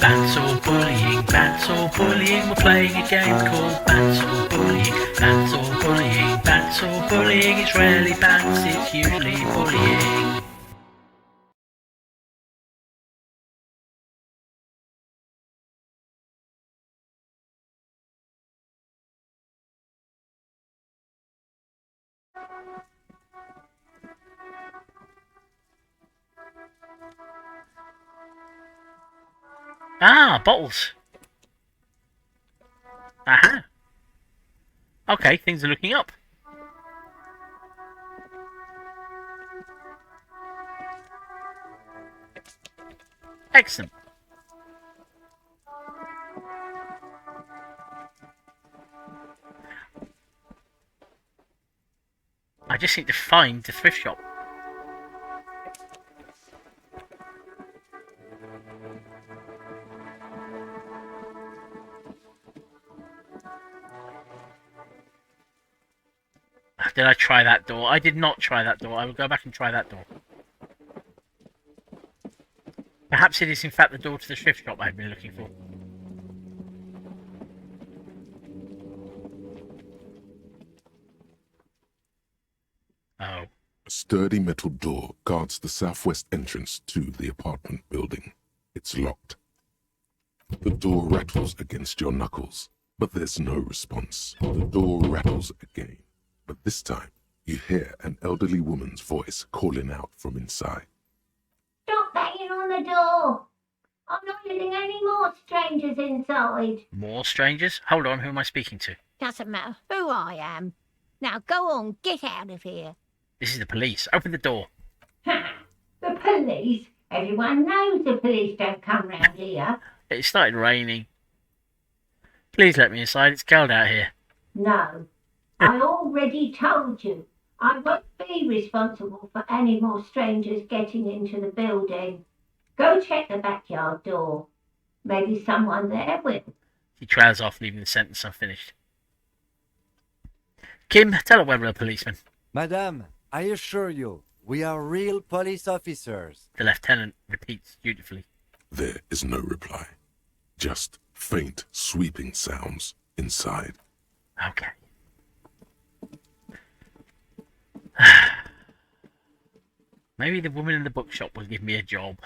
Bants or bullying, bants or bullying. We're playing a game called Bants or bullying, bants or bullying, bants or bullying. It's rarely bants, it's usually bullying. Ah, bottles. Aha. Okay, things are looking up. Excellent. I just need to find the thrift shop. Did I try that door? I did not try that door. I will go back and try that door. Perhaps it is in fact the door to the thrift shop I've been looking for. Oh. A sturdy metal door guards the southwest entrance to the apartment building. It's locked. The door rattles against your knuckles, but there's no response. The door rattles again, but this time you hear an elderly woman's voice calling out from inside. Stop banging on the door! I'm not letting any more strangers inside. More strangers? Hold on, who am I speaking to? Doesn't matter who I am. Now go on, get out of here. This is the police. Open the door. Ha! The police? Everyone knows the police don't come round here. It started raining. Please let me inside. It's cold out here. No. I already told you. I won't be responsible for any more strangers getting into the building. Go check the backyard door. Maybe someone there will. He trails off, leaving the sentence unfinished. Kim, tell a whether a policeman. Madame, I assure you, we are real police officers. The lieutenant repeats dutifully. There is no reply. Just faint, sweeping sounds inside. Okay. Maybe the woman in the bookshop will give me a job.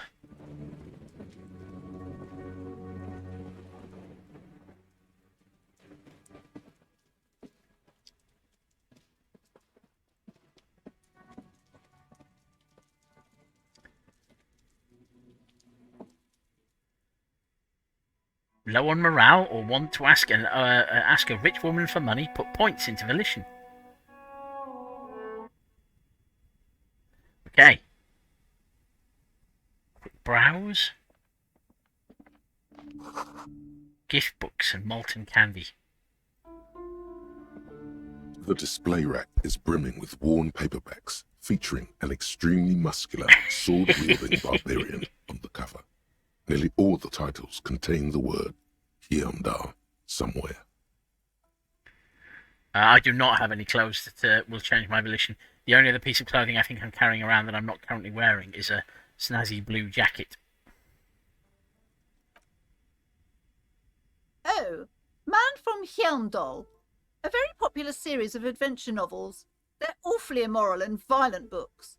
Low on morale or want to ask a rich woman for money? Put points into volition. Okay. Quick browse. Gift books and malted candy. The display rack is brimming with worn paperbacks featuring an extremely muscular, sword-wielding barbarian on the cover. Nearly all the titles contain the word Hyundai somewhere. I do not have any clothes that will change my volition. The only other piece of clothing I think I'm carrying around that I'm not currently wearing is a snazzy blue jacket. Oh, Man from Hyundai. A very popular series of adventure novels. They're awfully immoral and violent books.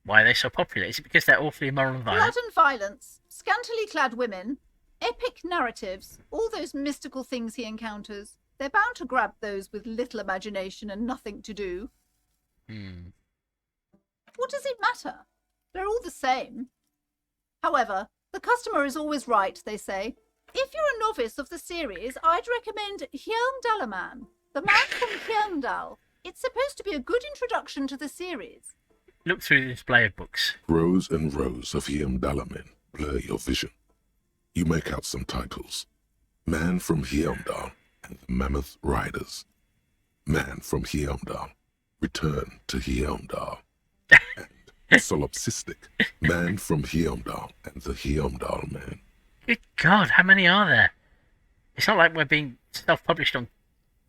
Why are they so popular? Is it because they're awfully immoral and violent? Blood and violence, scantily clad women, epic narratives, all those mystical things he encounters. They're bound to grab those with little imagination and nothing to do. What does it matter? They're all the same. However, the customer is always right, they say. If you're a novice of the series, I'd recommend Hyundalaman, the man from Hyundal. It's supposed to be a good introduction to the series. Look through the display of books. Rows and rows of Hyundalamen blur your vision. You make out some titles. Man from Hyundal and the Mammoth Riders. Man from Hyundal. Return to Hyundal. And Solipsistic. Man from Hyundal and the Hyundal Man. Good God, how many are there? It's not like we're being self-published on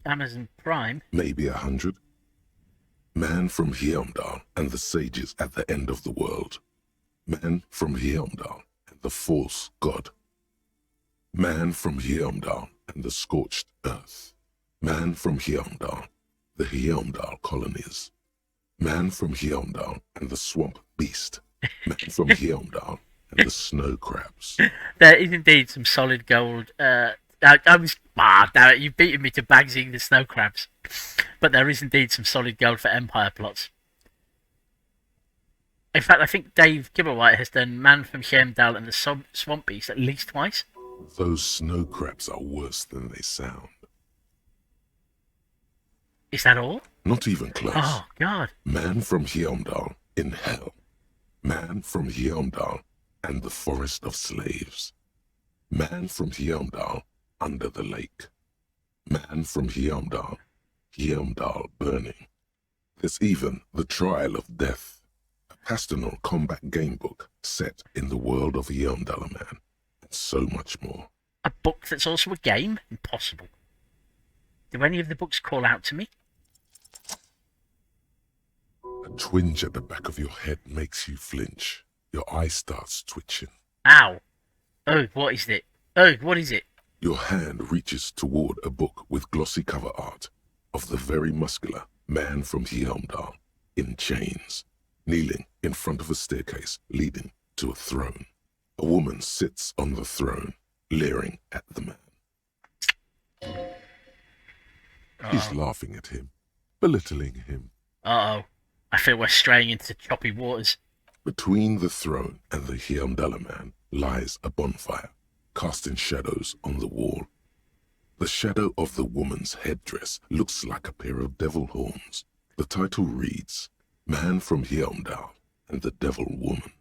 Amazon Prime. Maybe 100. Man from Hyundal and the Sages at the End of the World. Man from Hyundal and the False God. Man from Heimdall and the Scorched Earth. Man from Heimdall, the Heimdall colonies. Man from Heimdall and the Swamp Beast. Man from Heimdall and the Snow Crabs. There is indeed some solid gold. You've beaten me to Bagsing the Snow Crabs. But there is indeed some solid gold for Empire plots. In fact, I think Dave Gibberwhite has done Man from Heimdall and the Swamp Beast at least twice. Those snow crabs are worse than they sound. Is that all? Not even close. Oh, God. Man from Heimdall in hell. Man from Heimdall and the Forest of Slaves. Man from Heimdall under the lake. Man from Heimdall, Heimdall burning. There's even The Trial of Death, a pastoral combat game book set in the world of Heimdall Man, and so much more. A book that's also a game? Impossible. Do any of the books call out to me? A twinge at the back of your head makes you flinch. Your eye starts twitching. Ow. Oh, what is it? Oh, what is it? Your hand reaches toward a book with glossy cover art of the very muscular man from Heimdall in chains, kneeling in front of a staircase leading to a throne. A woman sits on the throne, leering at the man. She's laughing at him, belittling him. Uh-oh. I feel we're straying into choppy waters. Between the throne and the Heimdall man lies a bonfire, casting shadows on the wall. The shadow of the woman's headdress looks like a pair of devil horns. The title reads, Man from Heimdall and the Devil Woman.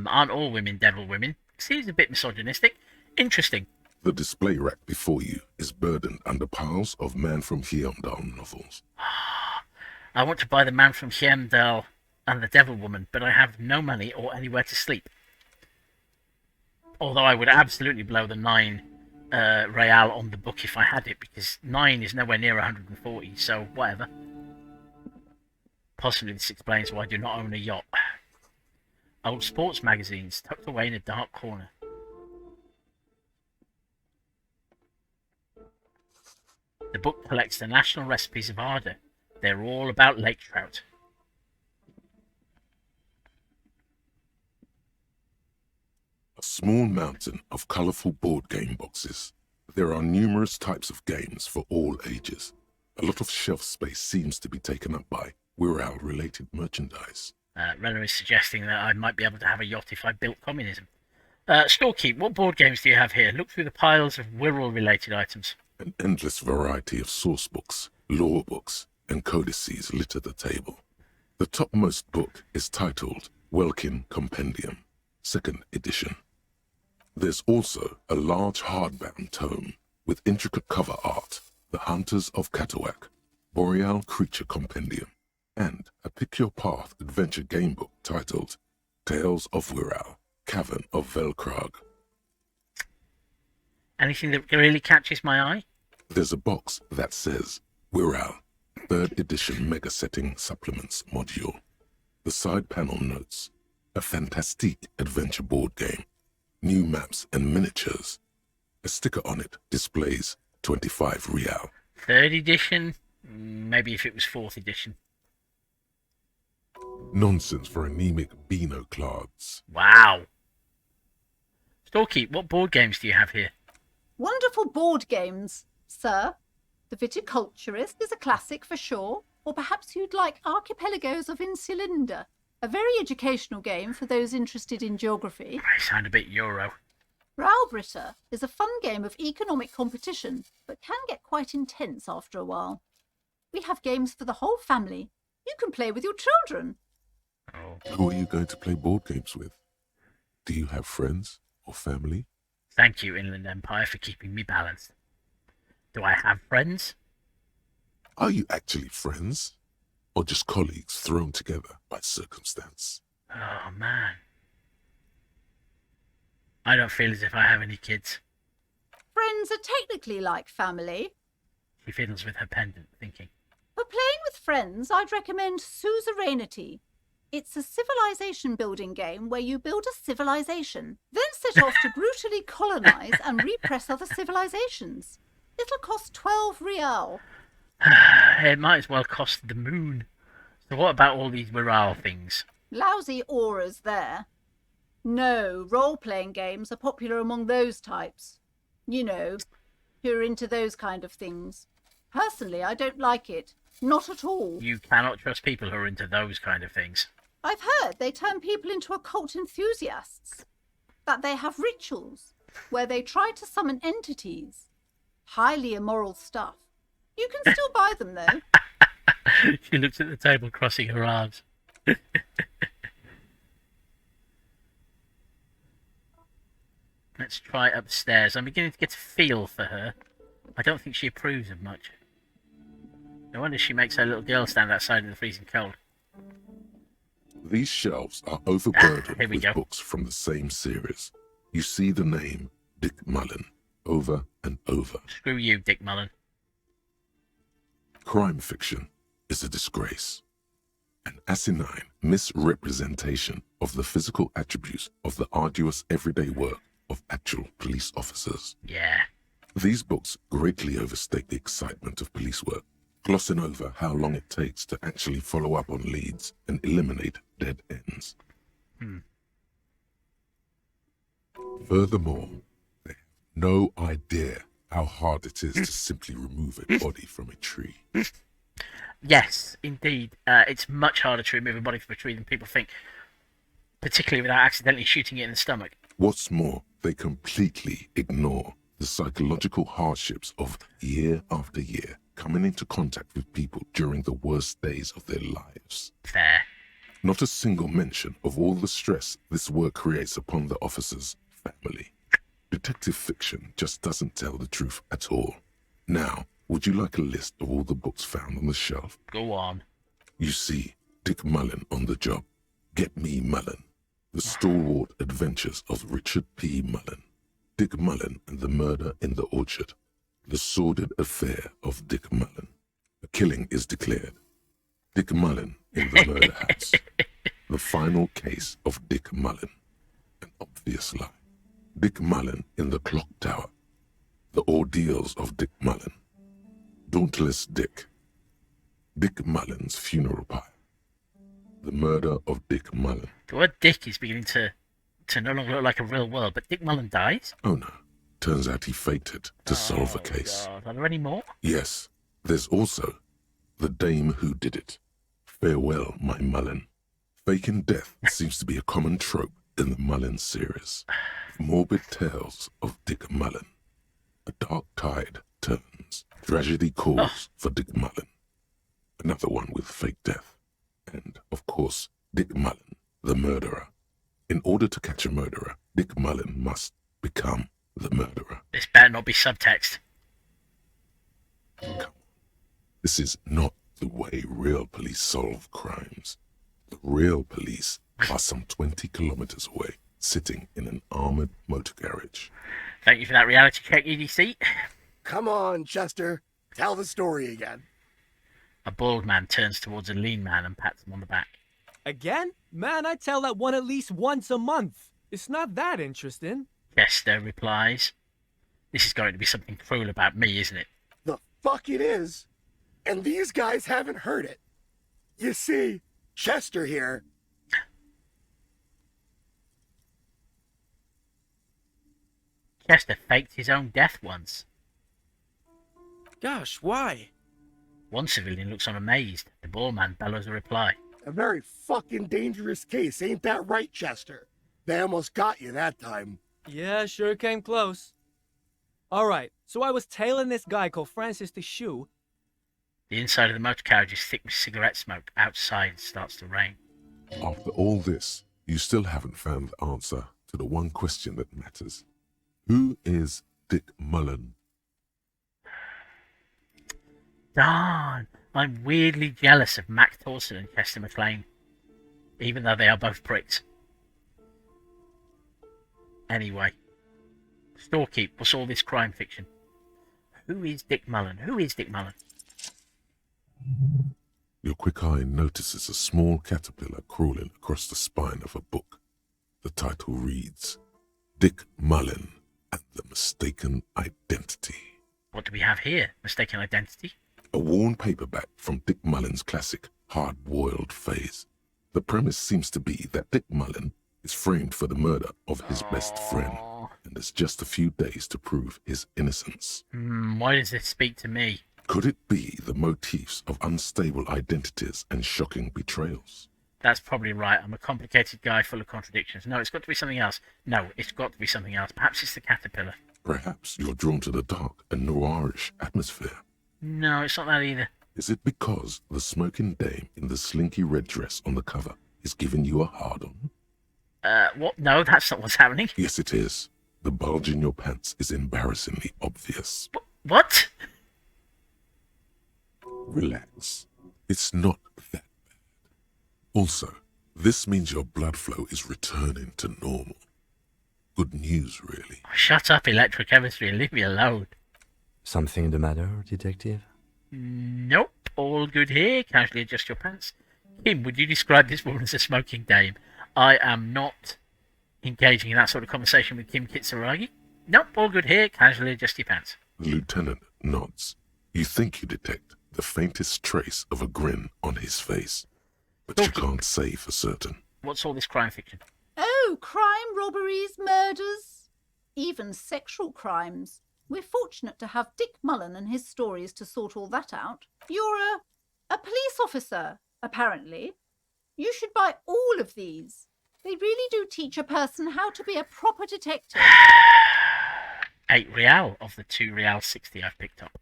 Aren't all women devil women? Seems a bit misogynistic. Interesting. The display rack before you is burdened under piles of Man from Heimdall novels. I want to buy the Man from Heimdall and the Devil Woman, but I have no money or anywhere to sleep. Although I would absolutely blow the 9 real on the book if I had it, because 9 is nowhere near 140, so whatever. Possibly this explains why I do not own a yacht. Old sports magazines tucked away in a dark corner. The book collects the national recipes of Arda. They're all about lake trout. A small mountain of colourful board game boxes. There are numerous types of games for all ages. A lot of shelf space seems to be taken up by Wirral-related merchandise. Rella is suggesting that I might be able to have a yacht if I built communism. Storekeep, what board games do you have here? Look through the piles of Wirral-related items. An endless variety of source books, lore books, and codices litter the table. The topmost book is titled Welkin Compendium, 2nd edition. There's also a large hardbound tome with intricate cover art, The Hunters of Katawak, Boreal Creature Compendium, and a Pick Your Path adventure game book titled Tales of Wirral, Cavern of Velkrag. Anything that really catches my eye? There's a box that says Wirral, 3rd edition Mega Setting Supplements module. The side panel notes, a fantastique adventure board game, new maps and miniatures. A sticker on it displays 25 real. 3rd edition? Maybe if it was 4th edition. Nonsense for anemic Beano clods. Wow. Storekeep, what board games do you have here? Wonderful board games, sir. The Viticulturist is a classic for sure, or perhaps you'd like Archipelagos of Insulinda, a very educational game for those interested in geography. I sound a bit Euro. Raubritter is a fun game of economic competition, but can get quite intense after a while. We have games for the whole family. You can play with your children. Oh. Who are you going to play board games with? Do you have friends or family? Thank you, Inland Empire, for keeping me balanced. Do I have friends? Are you actually friends? Or just colleagues thrown together by circumstance? Oh, man. I don't feel as if I have any kids. Friends are technically like family. She fiddles with her pendant, thinking. For playing with friends, I'd recommend Suzerainty. It's a civilization building game where you build a civilization, then set off to brutally colonize and repress other civilizations. It'll cost 12 real. It might as well cost the moon. So what about all these morale things? Lousy auras there. No, role-playing games are popular among those types. You know, who are into those kind of things. Personally, I don't like it. Not at all. You cannot trust people who are into those kind of things. I've heard they turn people into occult enthusiasts. That they have rituals where they try to summon entities. Highly immoral stuff. You can still buy them, though. She looks at the table, crossing her arms. Let's try upstairs. I'm beginning to get a feel for her. I don't think she approves of much. No wonder she makes her little girl stand outside in the freezing cold. These shelves are overburdened Here we with go. books from the same series. You see the name Dick Mullen over and over. Screw you, Dick Mullen. Crime fiction is a disgrace. An asinine misrepresentation of the physical attributes of the arduous everyday work of actual police officers. Yeah. These books greatly overstate the excitement of police work, glossing over how long it takes to actually follow up on leads and eliminate dead ends. Furthermore, they have no idea how hard it is to simply remove a body from a tree. Yes, indeed. It's much harder to remove a body from a tree than people think, particularly without accidentally shooting it in the stomach. What's more, they completely ignore the psychological hardships of year after year coming into contact with people during the worst days of their lives. Fair. Not a single mention of all the stress this work creates upon the officer's family. Detective fiction just doesn't tell the truth at all. Now, would you like a list of all the books found on the shelf? Go on. You see Dick Mullen on the job. Get Me Mullen. The Stalwart Adventures of Richard P. Mullen. Dick Mullen and the Murder in the Orchard. The Sordid Affair of Dick Mullen. A killing is declared. Dick Mullen in the Murder House. The Final Case of Dick Mullen. An Obvious Lie. Dick Mullen in the Clock Tower. The Ordeals of Dick Mullen. Dauntless Dick. Dick Mullen's Funeral Pyre. The Murder of Dick Mullen. The word Dick is beginning to no longer look like a real word, but Dick Mullen dies? Oh no. Turns out he faked it to solve a case. God. Are there any more? Yes, there's also The Dame Who Did It. Farewell, my Mullen. Faking death seems to be a common trope in the Mullen series. Morbid tales of Dick Mullen. A dark tide turns. Tragedy calls for Dick Mullen. Another one with fake death. And, of course, Dick Mullen, the murderer. In order to catch a murderer, Dick Mullen must become the murderer. This better not be subtext. Come on. This is not the way real police solve crimes. The real police are some 20 kilometers away, sitting in an armored motor garage. Thank you for that reality check, EDC. Come on, Chester. Tell the story again. A bald man turns towards a lean man and pats him on the back. Again? Man, I tell that one at least once a month. It's not that interesting. Chester replies. This is going to be something cruel about me, isn't it? The fuck it is. And these guys haven't heard it. You see, Chester here. Chester faked his own death once. Gosh, why? One civilian looks on amazed. The bald man bellows a reply. A very fucking dangerous case, ain't that right, Chester? They almost got you that time. Yeah, sure came close. Alright, so I was tailing this guy called Francis the Shoe. The inside of the motor carriage is thick with cigarette smoke. Outside it starts to rain. After all this, you still haven't found the answer to the one question that matters. Who is Dick Mullen? Darn! I'm weirdly jealous of Mac Thorson and Chester McLean, even though they are both pricks. Anyway, Storekeep, what's all this crime fiction? Who is Dick Mullen? Who is Dick Mullen? Your quick eye notices a small caterpillar crawling across the spine of a book. The title reads, Dick Mullen and the Mistaken Identity. What do we have here? Mistaken identity? A worn paperback from Dick Mullen's classic hard-boiled phase. The premise seems to be that Dick Mullen is framed for the murder of his best friend and has just a few days to prove his innocence. Why does this speak to me? Could it be the motifs of unstable identities and shocking betrayals? That's probably right. I'm a complicated guy full of contradictions. No, it's got to be something else. No, it's got to be something else. Perhaps it's the caterpillar. Perhaps you're drawn to the dark and noirish atmosphere. No, it's not that either. Is it because the smoking dame in the slinky red dress on the cover is giving you a hard-on? What? No, that's not what's happening. Yes, it is. The bulge in your pants is embarrassingly obvious. What? Relax. It's not that bad. Also, this means your blood flow is returning to normal. Good news, really. Shut up, electrochemistry, and leave me alone. Something the matter, detective? Nope, all good here. Casually adjust your pants. Kim, would you describe this woman as a smoking dame? I am not engaging in that sort of conversation with Kim Kitsuragi. Nope, all good here. Casually adjust your pants. The lieutenant nods. You think you detect the faintest trace of a grin on his face, but you can't say for certain. What's all this crime fiction? Oh, crime, robberies, murders, even sexual crimes. We're fortunate to have Dick Mullen and his stories to sort all that out. You're a police officer, apparently. You should buy all of these. They really do teach a person how to be a proper detective. 8 real of the 2 real 60 I've picked up.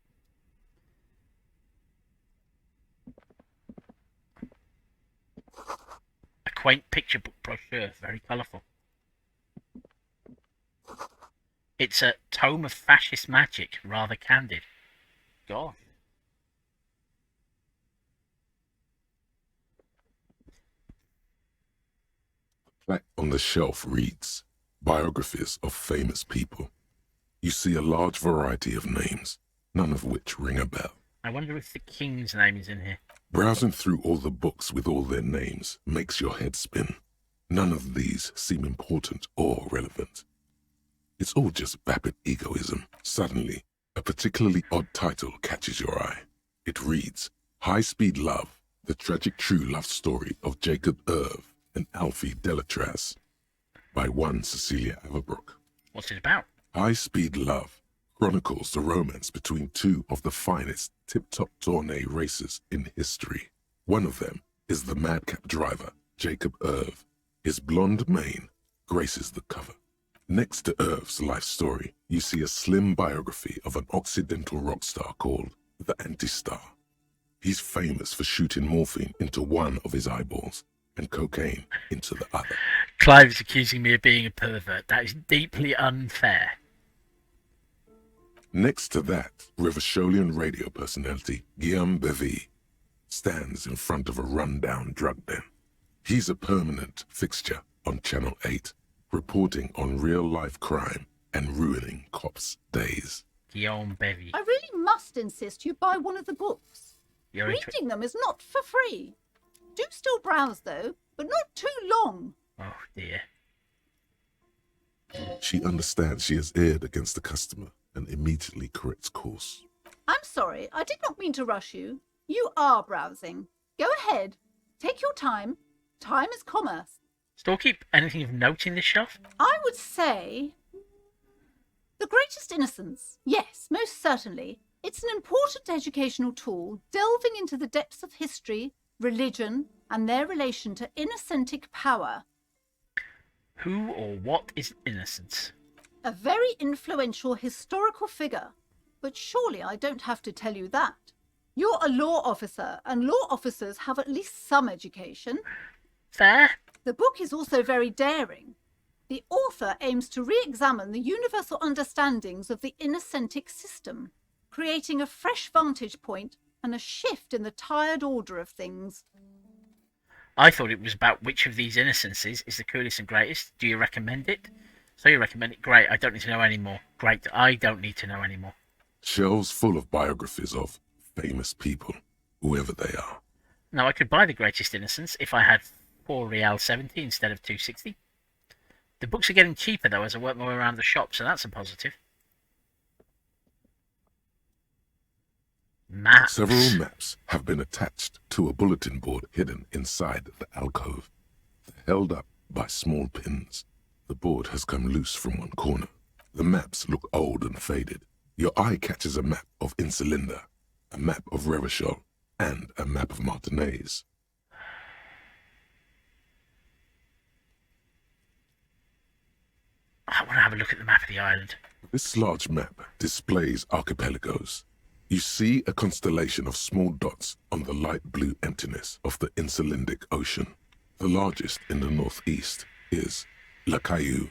A quaint picture book brochure, very colourful. It's a tome of fascist magic, rather candid. God. The plaque on the shelf reads, Biographies of Famous People. You see a large variety of names, none of which ring a bell. I wonder if the king's name is in here. Browsing through all the books with all their names makes your head spin. None of these seem important or relevant. It's all just vapid egoism. Suddenly, a particularly odd title catches your eye. It reads, High Speed Love, the tragic true love story of Jacob Irv and Alfie Delatraz, by one Cecilia Averbrook. What's it about? High Speed Love chronicles the romance between two of the finest tip-top tourney racers in history. One of them is the madcap driver, Jacob Irv. His blonde mane graces the cover. Next to Irv's life story, you see a slim biography of an Occidental rock star called the Anti-Star. He's famous for shooting morphine into one of his eyeballs and cocaine into the other. Clive is accusing me of being a pervert. That is deeply unfair. Next to that, Revacholian radio personality Guillaume Bevy stands in front of a rundown drug den. He's a permanent fixture on Channel 8, reporting on real-life crime and ruining cops' days. Guillaume Bevy. I really must insist you buy one of the books. You're Reading them is not for free. Do still browse, though, but not too long. Oh, dear. She understands she has erred against the customer and immediately corrects course. I'm sorry, I did not mean to rush you. You are browsing. Go ahead. Take your time. Time is commerce. Storkeep, anything of note in this shelf? I would say... The Greatest Innocence. Yes, most certainly. It's an important educational tool delving into the depths of history, religion, and their relation to innocentic power. Who or what is Innocence? A very influential historical figure. But surely I don't have to tell you that. You're a law officer, and law officers have at least some education. Fair. The book is also very daring. The author aims to re-examine the universal understandings of the innocentic system, creating a fresh vantage point and a shift in the tired order of things. I thought it was about which of these innocences is the coolest and greatest. Do you recommend it? So you recommend it? Great, I don't need to know any more. Great, I don't need to know any more. Shelves full of biographies of famous people, whoever they are. Now, I could buy The Greatest Innocence if I had 4 Real 70 instead of 260. The books are getting cheaper, though, as I work my way around the shop, so that's a positive. Maps. Several maps have been attached to a bulletin board hidden inside the alcove. They're held up by small pins. The board has come loose from one corner. The maps look old and faded. Your eye catches a map of Insulinda, a map of Revachol, and a map of Martinez. I want to have a look at the map of the island. This large map displays archipelagos. You see a constellation of small dots on the light blue emptiness of the Insulindic Ocean. The largest in the northeast is La Caillou.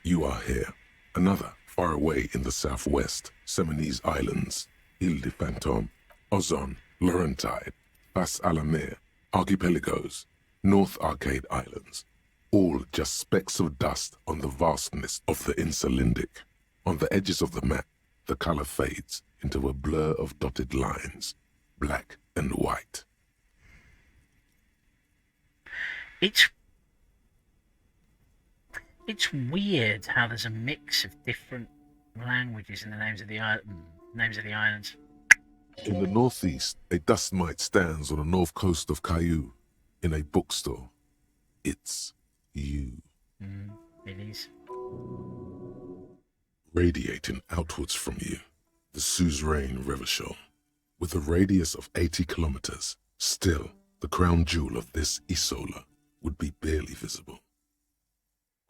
You are here. Another, far away in the southwest, Seminese Islands, Ile de Fantôme, Ozon, Laurentide, Pas à la Mer, Archipelagos, North Arcade Islands, all just specks of dust on the vastness of the Insulindic. On the edges of the map, the color fades into a blur of dotted lines, black and white. It's weird how there's a mix of different languages in the names of the islands. In the northeast, a dust mite stands on the north coast of Caillou in a bookstore. It's you. It is. Radiating outwards from you, the suzerain Revachol. With a radius of 80 kilometers, still, the crown jewel of this Isola would be barely visible.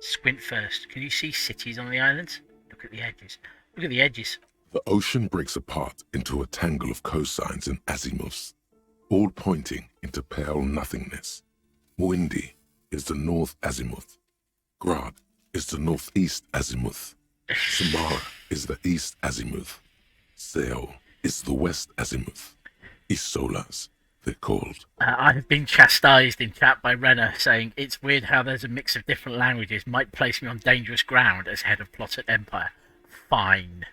Squint first. Can you see cities on the islands? Look at the edges. Look at the edges. The ocean breaks apart into a tangle of cosines and azimuths, all pointing into pale nothingness. Muindi is the north azimuth. Grad is the northeast azimuth. Samara is the east azimuth. Seo is the west azimuth. Isolas, they're called. I have been chastised in chat by Renner, saying it's weird how there's a mix of different languages might place me on dangerous ground as head of plot at Empire. Fine.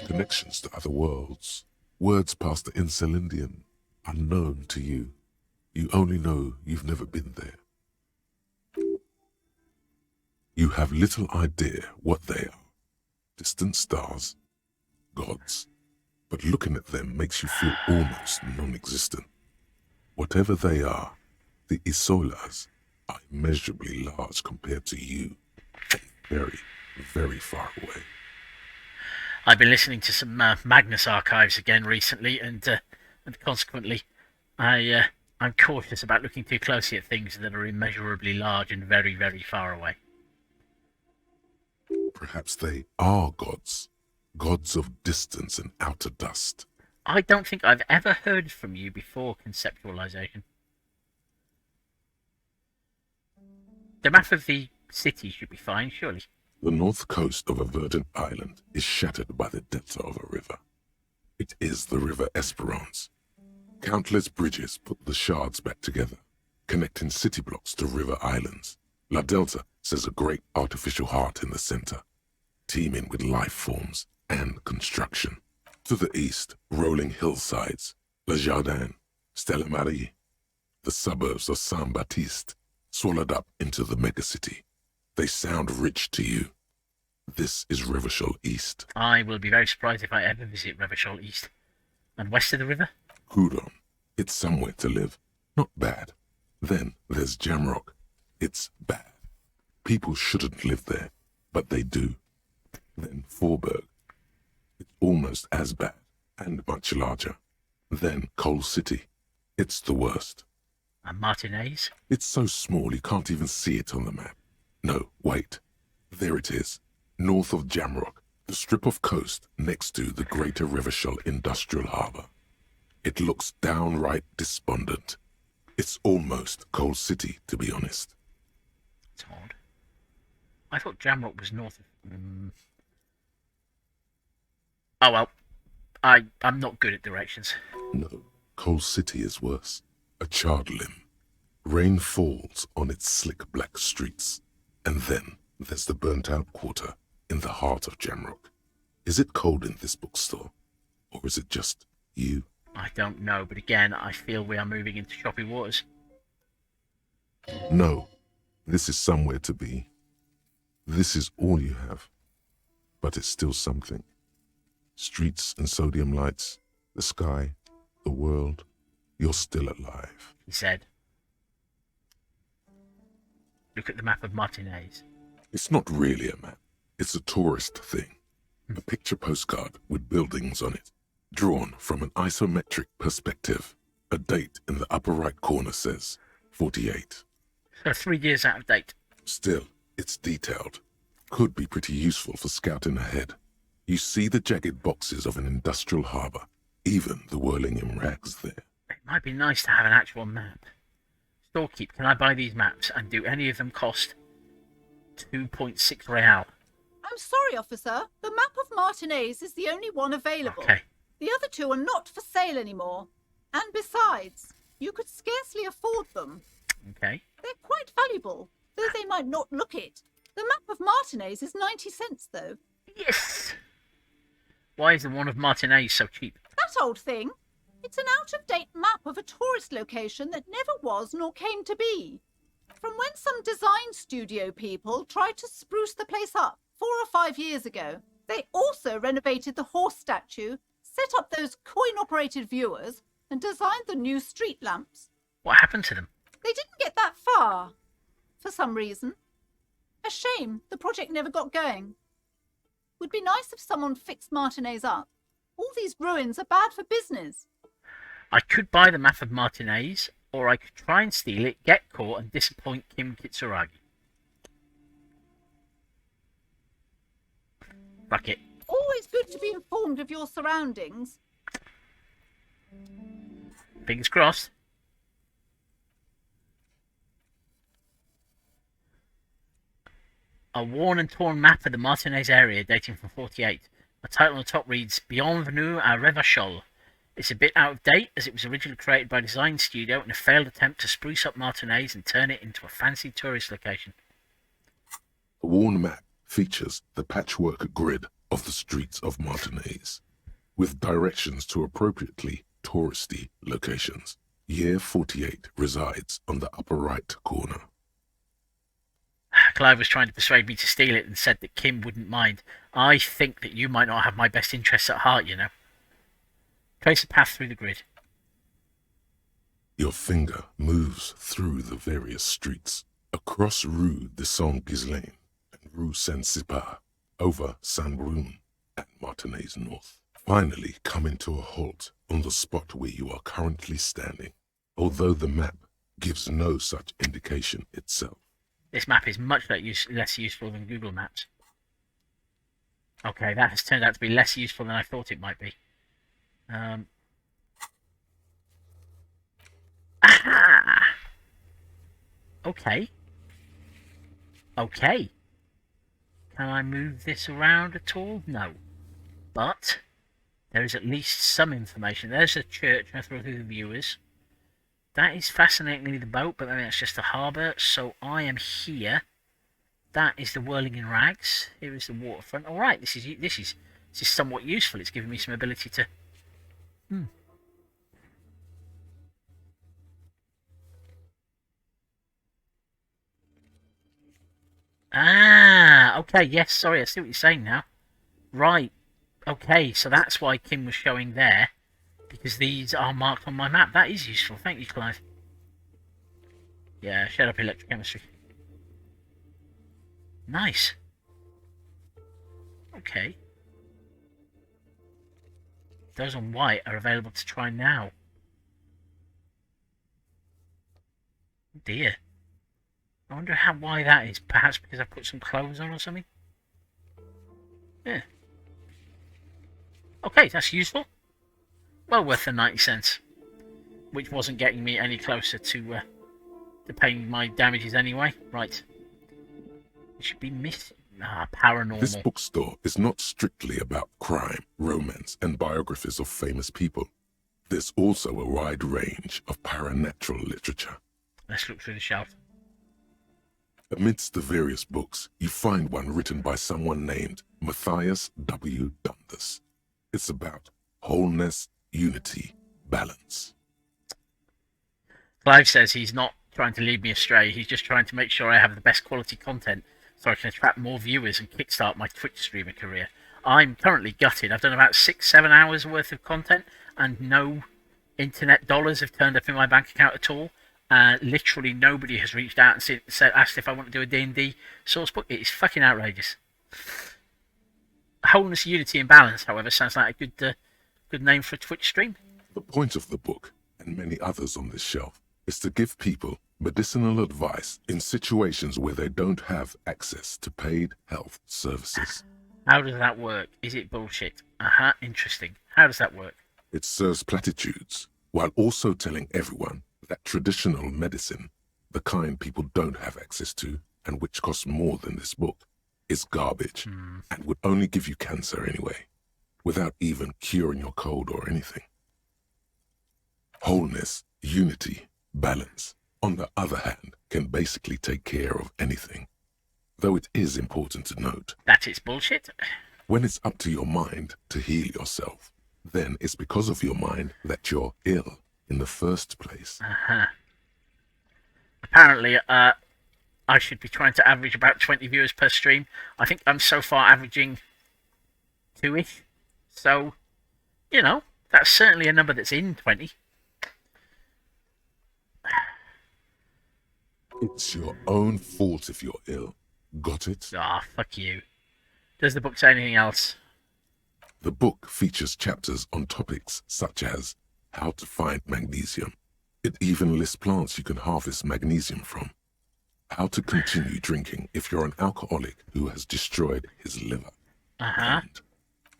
Connections to other worlds. Words past the Insulindian, unknown to you. You only know you've never been there. You have little idea what they are. Distant stars, gods. But looking at them makes you feel almost non-existent. Whatever they are, the Isolas are immeasurably large compared to you. Very, very far away. I've been listening to some Magnus archives again recently, and consequently, I'm cautious about looking too closely at things that are immeasurably large and very, very far away. Perhaps they are gods. Gods of distance and outer dust. I don't think I've ever heard from you before conceptualization. The map of the city should be fine, surely. The north coast of a verdant island is shattered by the delta of a river. It is the River Esperance. Countless bridges put the shards back together, connecting city blocks to river islands. La Delta says a great artificial heart in the center, teeming with life forms and construction. To the east, rolling hillsides, Le Jardin, Stella Marie, the suburbs of Saint-Baptiste, swallowed up into the megacity. They sound rich to you. This is Revachol East. I will be very surprised if I ever visit Revachol East. And west of the river? Hudon. It's somewhere to live. Not bad. Then there's Jamrock. It's bad. People shouldn't live there, but they do. Then Forberg. It's almost as bad, and much larger. Then Coal City. It's the worst. And Martinez? It's so small you can't even see it on the map. No, wait. There it is. North of Jamrock, the strip of coast next to the Greater Revachol Industrial Harbour. It looks downright despondent. It's almost Coal City, to be honest. It's odd. I thought Jamrock was north of... Oh well. I'm not good at directions. No, Coal City is worse. A charred limb. Rain falls on its slick black streets. And then there's the burnt-out quarter in the heart of Jamrock. Is it cold in this bookstore? Or is it just you? I don't know, but again, I feel we are moving into choppy waters. No, this is somewhere to be. This is all you have. But it's still something. Streets and sodium lights, the sky, the world. You're still alive. He said. Look at the map of Martinez. It's not really a map. It's a tourist thing. A picture postcard with buildings on it, drawn from an isometric perspective. A date in the upper right corner says 48. So 3 years out of date. Still, it's detailed. Could be pretty useful for scouting ahead. You see the jagged boxes of an industrial harbour, even the whirling in rags there. It might be nice to have an actual map. Storekeep, can I buy these maps, and do any of them cost 2.6 real? I'm sorry, officer. The map of Martinez is the only one available. Okay. The other two are not for sale anymore. And besides, you could scarcely afford them. Okay. They're quite valuable, though they might not look it. The map of Martinez is 90 cents, though. Yes! Why is the one of Martinez so cheap? That old thing. It's an out-of-date map of a tourist location that never was nor came to be. From when some design studio people tried to spruce the place up 4 or 5 years ago. They also renovated the horse statue, set up those coin-operated viewers, and designed the new street lamps. What happened to them? They didn't get that far, for some reason. A shame the project never got going. Would be nice if someone fixed Martinez up. All these ruins are bad for business. I could buy the map of Martinez, or I could try and steal it, get caught, and disappoint Kim Kitsuragi. Fuck it. Always good to be informed of your surroundings. Fingers crossed. A worn and torn map of the Martinez area dating from 48. The title on the top reads, Bienvenue à Revachol. It's a bit out of date as it was originally created by a design studio in a failed attempt to spruce up Martinez and turn it into a fancy tourist location. A worn map features the patchwork grid of the streets of Martinez, with directions to appropriately touristy locations. Year 48 resides on the upper right corner. Clive was trying to persuade me to steal it and said that Kim wouldn't mind. I think that you might not have my best interests at heart, you know. Trace a path through the grid. Your finger moves through the various streets, across Rue de Saint-Ghislain and Rue Saint-Sipar, over Saint-Brun and Martinez North. Finally coming to a halt on the spot where you are currently standing, although the map gives no such indication itself. This map is much less useful than Google Maps. Okay, that has turned out to be less useful than I thought it might be. Aha! Okay. Okay. Can I move this around at all? No. But there is at least some information. There's a church through the viewers. That is fascinatingly the boat, but then that's just a harbour. So I am here. That is the whirling in rags. Here is the waterfront. All right, this is somewhat useful. It's giving me some ability to. Ah, okay. Yes, sorry. I see what you're saying now. Right. Okay, so that's why Kim was showing there. Because these are marked on my map. That is useful. Thank you, Clive. Yeah, shut up, electrochemistry. Nice. Okay. Those on white are available to try now. Oh dear. I wonder why that is. Perhaps because I put some clothes on or something? Yeah. Okay, that's useful. Well worth the 90 cents, which wasn't getting me any closer to paying my damages anyway. Right. It should be missing. Paranormal. This bookstore is not strictly about crime, romance, and biographies of famous people. There's also a wide range of paranatural literature. Let's look through the shelf. Amidst the various books, you find one written by someone named Matthias W. Dundas. It's about wholeness, unity, balance. Clive says he's not trying to lead me astray. He's just trying to make sure I have the best quality content so I can attract more viewers and kickstart my Twitch streamer career. I'm currently gutted. I've done about 6-7 hours worth of content and no internet dollars have turned up in my bank account at all. Literally nobody has reached out and asked if I want to do a D&D source book. It is fucking outrageous. Wholeness, Unity and Balance, however, sounds like a good name for a Twitch stream. The point of the book, and many others on this shelf, is to give people medicinal advice in situations where they don't have access to paid health services. How does that work? Is it bullshit? Interesting. How does that work? It serves platitudes, while also telling everyone that traditional medicine, the kind people don't have access to, and which costs more than this book, is garbage, and would only give you cancer anyway, without even curing your cold or anything. Wholeness, unity, balance, on the other hand, can basically take care of anything. Though it is important to note that it's bullshit. When it's up to your mind to heal yourself, then it's because of your mind that you're ill in the first place. Apparently, I should be trying to average about 20 viewers per stream. I think I'm so far averaging 2-ish. So, that's certainly a number that's in 20. It's your own fault if you're ill. Got it? Fuck you. Does the book say anything else? The book features chapters on topics such as how to find magnesium. It even lists plants you can harvest magnesium from. How to continue drinking if you're an alcoholic who has destroyed his liver. And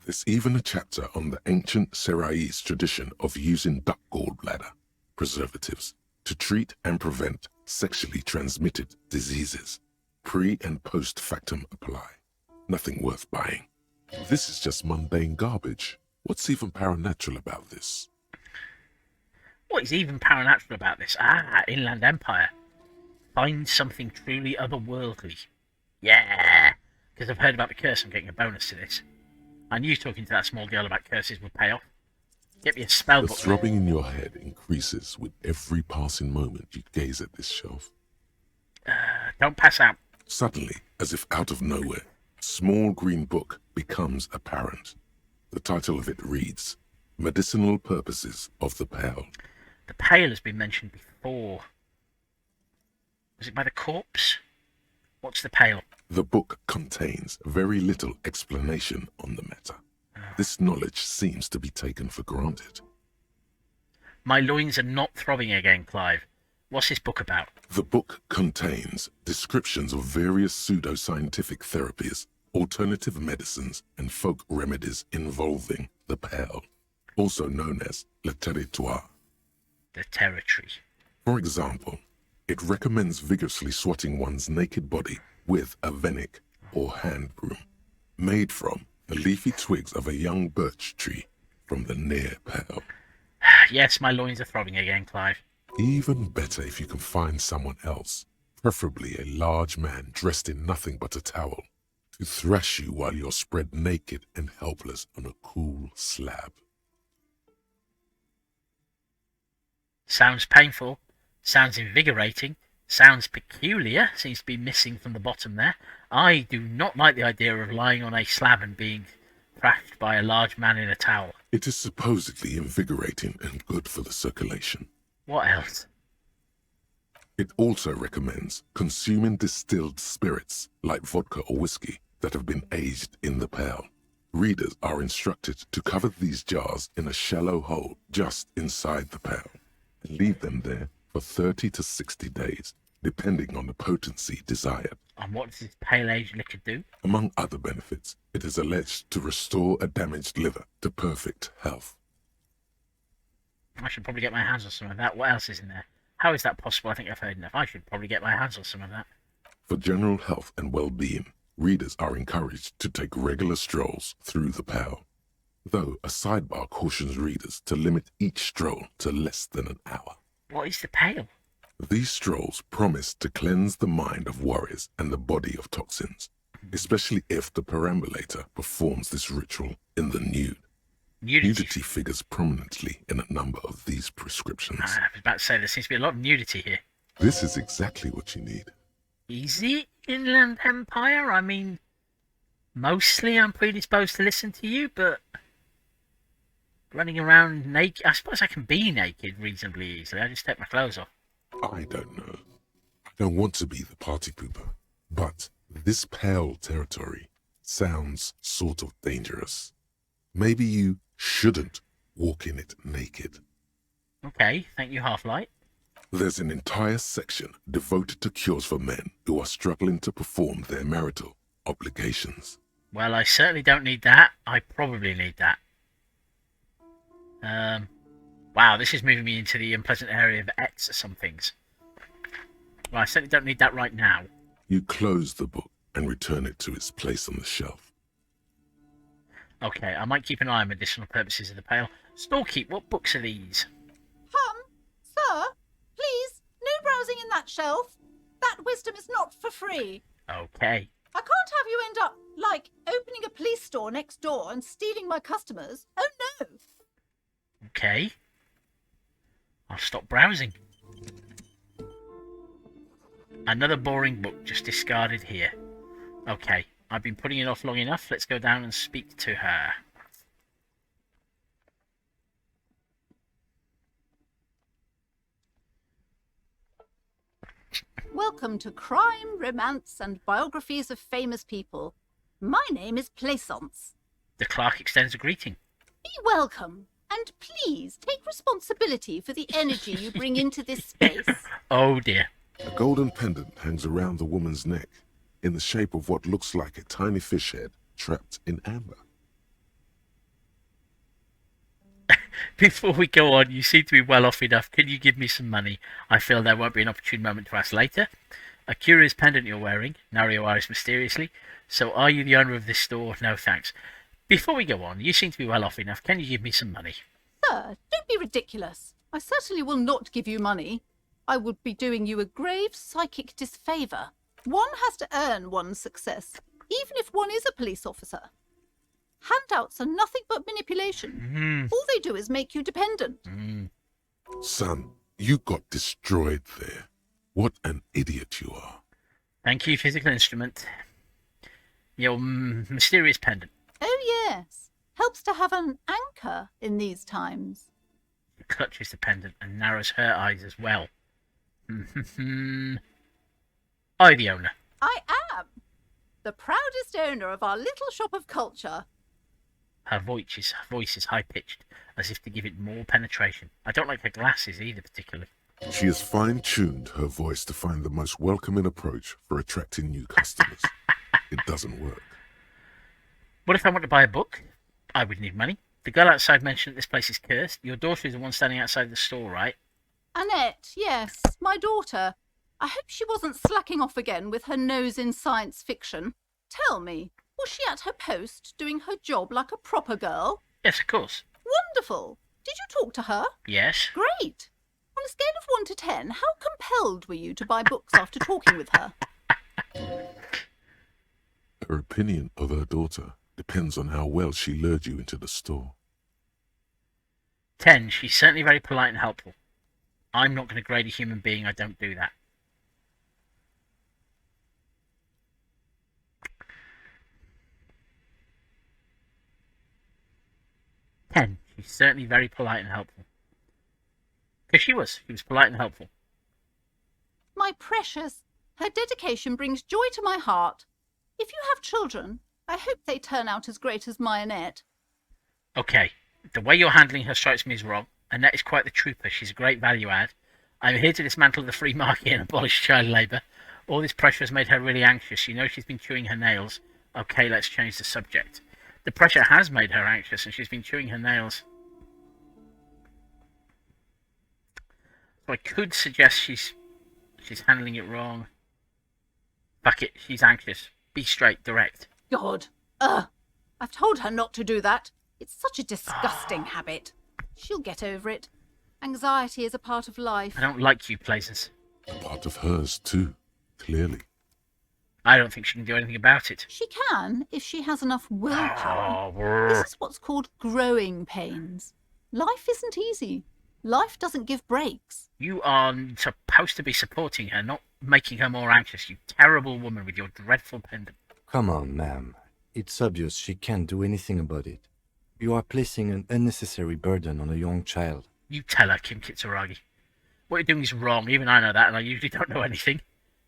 there's even a chapter on the ancient Seraise tradition of using duck gallbladder preservatives to treat and prevent sexually transmitted diseases. Pre and post factum apply. Nothing worth buying. This is just mundane garbage. What's even paranatural about this? What is even paranatural about this? Inland Empire. Find something truly otherworldly. Yeah! Because I've heard about the curse, I'm getting a bonus to this. I knew talking to that small girl about curses would pay off. Get me a spell The book. throbbing in your head increases with every passing moment you gaze at this shelf. Don't pass out. Suddenly, as if out of nowhere, a small green book becomes apparent. The title of it reads, Medicinal Purposes of the Pale. The Pale has been mentioned before. Was it by the corpse? What's the Pale? The book contains very little explanation on the matter. This knowledge seems to be taken for granted. My loins are not throbbing again, Clive. What's this book about? The book contains descriptions of various pseudoscientific therapies, alternative medicines, and folk remedies involving the Pale, also known as le territoire. The territory. For example, it recommends vigorously swatting one's naked body with a venik or hand broom, made from the leafy twigs of a young birch tree from the near Pale. Yes, my loins are throbbing again, Clive. Even better if you can find someone else, preferably a large man dressed in nothing but a towel, to thrash you while you're spread naked and helpless on a cool slab. Sounds painful. Sounds invigorating. Sounds peculiar. Seems to be missing from the bottom there. I do not like the idea of lying on a slab and being thrashed by a large man in a towel. It is supposedly invigorating and good for the circulation. What else? It also recommends consuming distilled spirits like vodka or whiskey that have been aged in the Pale. Readers are instructed to cover these jars in a shallow hole just inside the Pale and leave them there for 30 to 60 days, depending on the potency desired. And what does this pale aged liquor do? Among other benefits, it is alleged to restore a damaged liver to perfect health. I should probably get my hands on some of that. What else is in there? How is that possible? I think I've heard enough. I should probably get my hands on some of that. For general health and well-being, readers are encouraged to take regular strolls through the Pale, though a sidebar cautions readers to limit each stroll to less than an hour. What is the Pale? These strolls promise to cleanse the mind of worries and the body of toxins, especially if the perambulator performs this ritual in the nude. Nudity figures prominently in a number of these prescriptions. I was about to say, there seems to be a lot of nudity here. This is exactly what you need. Is it Inland Empire? I mean, mostly I'm predisposed to listen to you, but running around naked, I suppose I can be naked reasonably easily. I just take my clothes off. I don't know. I don't want to be the party pooper, but this pale territory sounds sort of dangerous. Maybe you shouldn't walk in it naked. Okay, thank you, Half-Light. There's an entire section devoted to cures for men who are struggling to perform their marital obligations. Well, I certainly don't need that. I probably need that. Wow, this is moving me into the unpleasant area of X or some things. Well, I certainly don't need that right now. You close the book and return it to its place on the shelf. Okay, I might keep an eye on medicinal purposes of the pail. Storekeep, what books are these? Sir, please, no browsing in that shelf. That wisdom is not for free. Okay. I can't have you end up, like, opening a police store next door and stealing my customers. Oh, no. Okay. I'll stop browsing. Another boring book just discarded here. Okay, I've been putting it off long enough. Let's go down and speak to her. Welcome to Crime, Romance, and Biographies of Famous People. My name is Plaisance. The clerk extends a greeting. Be welcome, and please take responsibility for the energy you bring into this space. Oh dear. A golden pendant hangs around the woman's neck in the shape of what looks like a tiny fish head trapped in amber. Before we go on, you seem to be well off enough. Can you give me some money? I feel there won't be an opportune moment to ask later. A curious pendant you're wearing, Nario eyes mysteriously. So are you the owner of this store? No thanks. Before we go on, you seem to be well off enough. Can you give me some money? Sir, don't be ridiculous. I certainly will not give you money. I would be doing you a grave psychic disfavour. One has to earn one's success, even if one is a police officer. Handouts are nothing but manipulation. All they do is make you dependent. Son, you got destroyed there. What an idiot you are. Thank you, physical instrument. Your mysterious pendant. Oh, yes. Helps to have an anchor in these times. She clutches the pendant and narrows her eyes as well. I, the owner. I am. The proudest owner of our little shop of culture. Her voice is high-pitched, as if to give it more penetration. I don't like her glasses either, particularly. She has fine-tuned her voice to find the most welcoming approach for attracting new customers. It doesn't work. What if I want to buy a book? I would need money. The girl outside mentioned that this place is cursed. Your daughter is the one standing outside the store, right? Annette, yes, my daughter. I hope she wasn't slacking off again with her nose in science fiction. Tell me, was she at her post doing her job like a proper girl? Yes, of course. Wonderful. Did you talk to her? Yes. Great. On a scale of 1 to 10, how compelled were you to buy books after talking with her? Her opinion of her daughter depends on how well she lured you into the store. 10. She's certainly very polite and helpful. I'm not going to grade a human being. I don't do that. She's certainly very polite and helpful. Because she was polite and helpful. My precious, her dedication brings joy to my heart. If you have children, I hope they turn out as great as my Annette. Okay, the way you're handling her strikes me as wrong. Annette is quite the trooper. She's a great value add. I'm here to dismantle the free market and abolish child labour. All this pressure has made her really anxious. You know she's been chewing her nails. Okay, let's change the subject. The pressure has made her anxious and she's been chewing her nails. So I could suggest she's handling it wrong. Fuck it, she's anxious. Be straight, direct. God. I've told her not to do that. It's such a disgusting habit. She'll get over it. Anxiety is a part of life. I don't like you, Plaisance. A part of hers, too, clearly. I don't think she can do anything about it. She can if she has enough willpower. Oh, This is what's called growing pains. Life isn't easy. Life doesn't give breaks. you are supposed to be supporting her, not making her more anxious, you terrible woman with your dreadful pendant. Come on, ma'am. It's obvious she can't do anything about it. You are placing an unnecessary burden on a young child. You tell her, Kim Kitsuragi. What you're doing is wrong. Even I know that, and I usually don't know anything.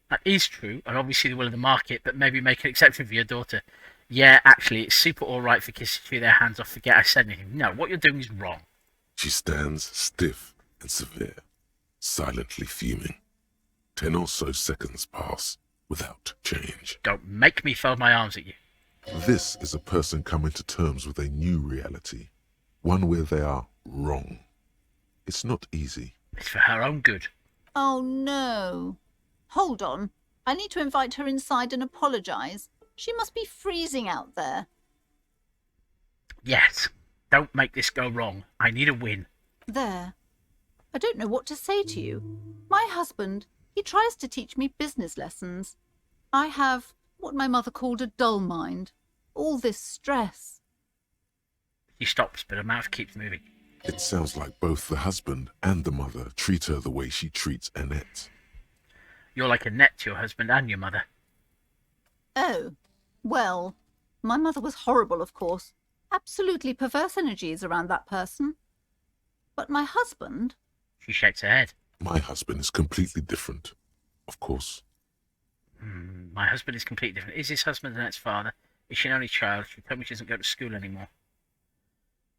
That is true, and obviously the will of the market, but maybe make an exception for your daughter. Yeah, actually, it's super alright for kids to chew their hands off, forget I said anything. No, what you're doing is wrong. She stands stiff and severe, silently fuming. 10 or so seconds pass without change. Don't make me fold my arms at you. This is a person coming to terms with a new reality, one where they are wrong. It's not easy. It's for her own good. Oh no. Hold on. I need to invite her inside and apologise. She must be freezing out there. Yes, don't make this go wrong. I need a win. There. I don't know what to say to you. My husband, he tries to teach me business lessons. I have what my mother called a dull mind. All this stress. She stops, but her mouth keeps moving. It sounds like both the husband and the mother treat her the way she treats Annette. You're like Annette to your husband and your mother. Oh, well, my mother was horrible, of course. Absolutely perverse energies around that person. But my husband... She shakes her head. My husband is completely different, of course. My husband is completely different. Is his husband Annette's father? Is she an only child? She told me she doesn't go to school anymore.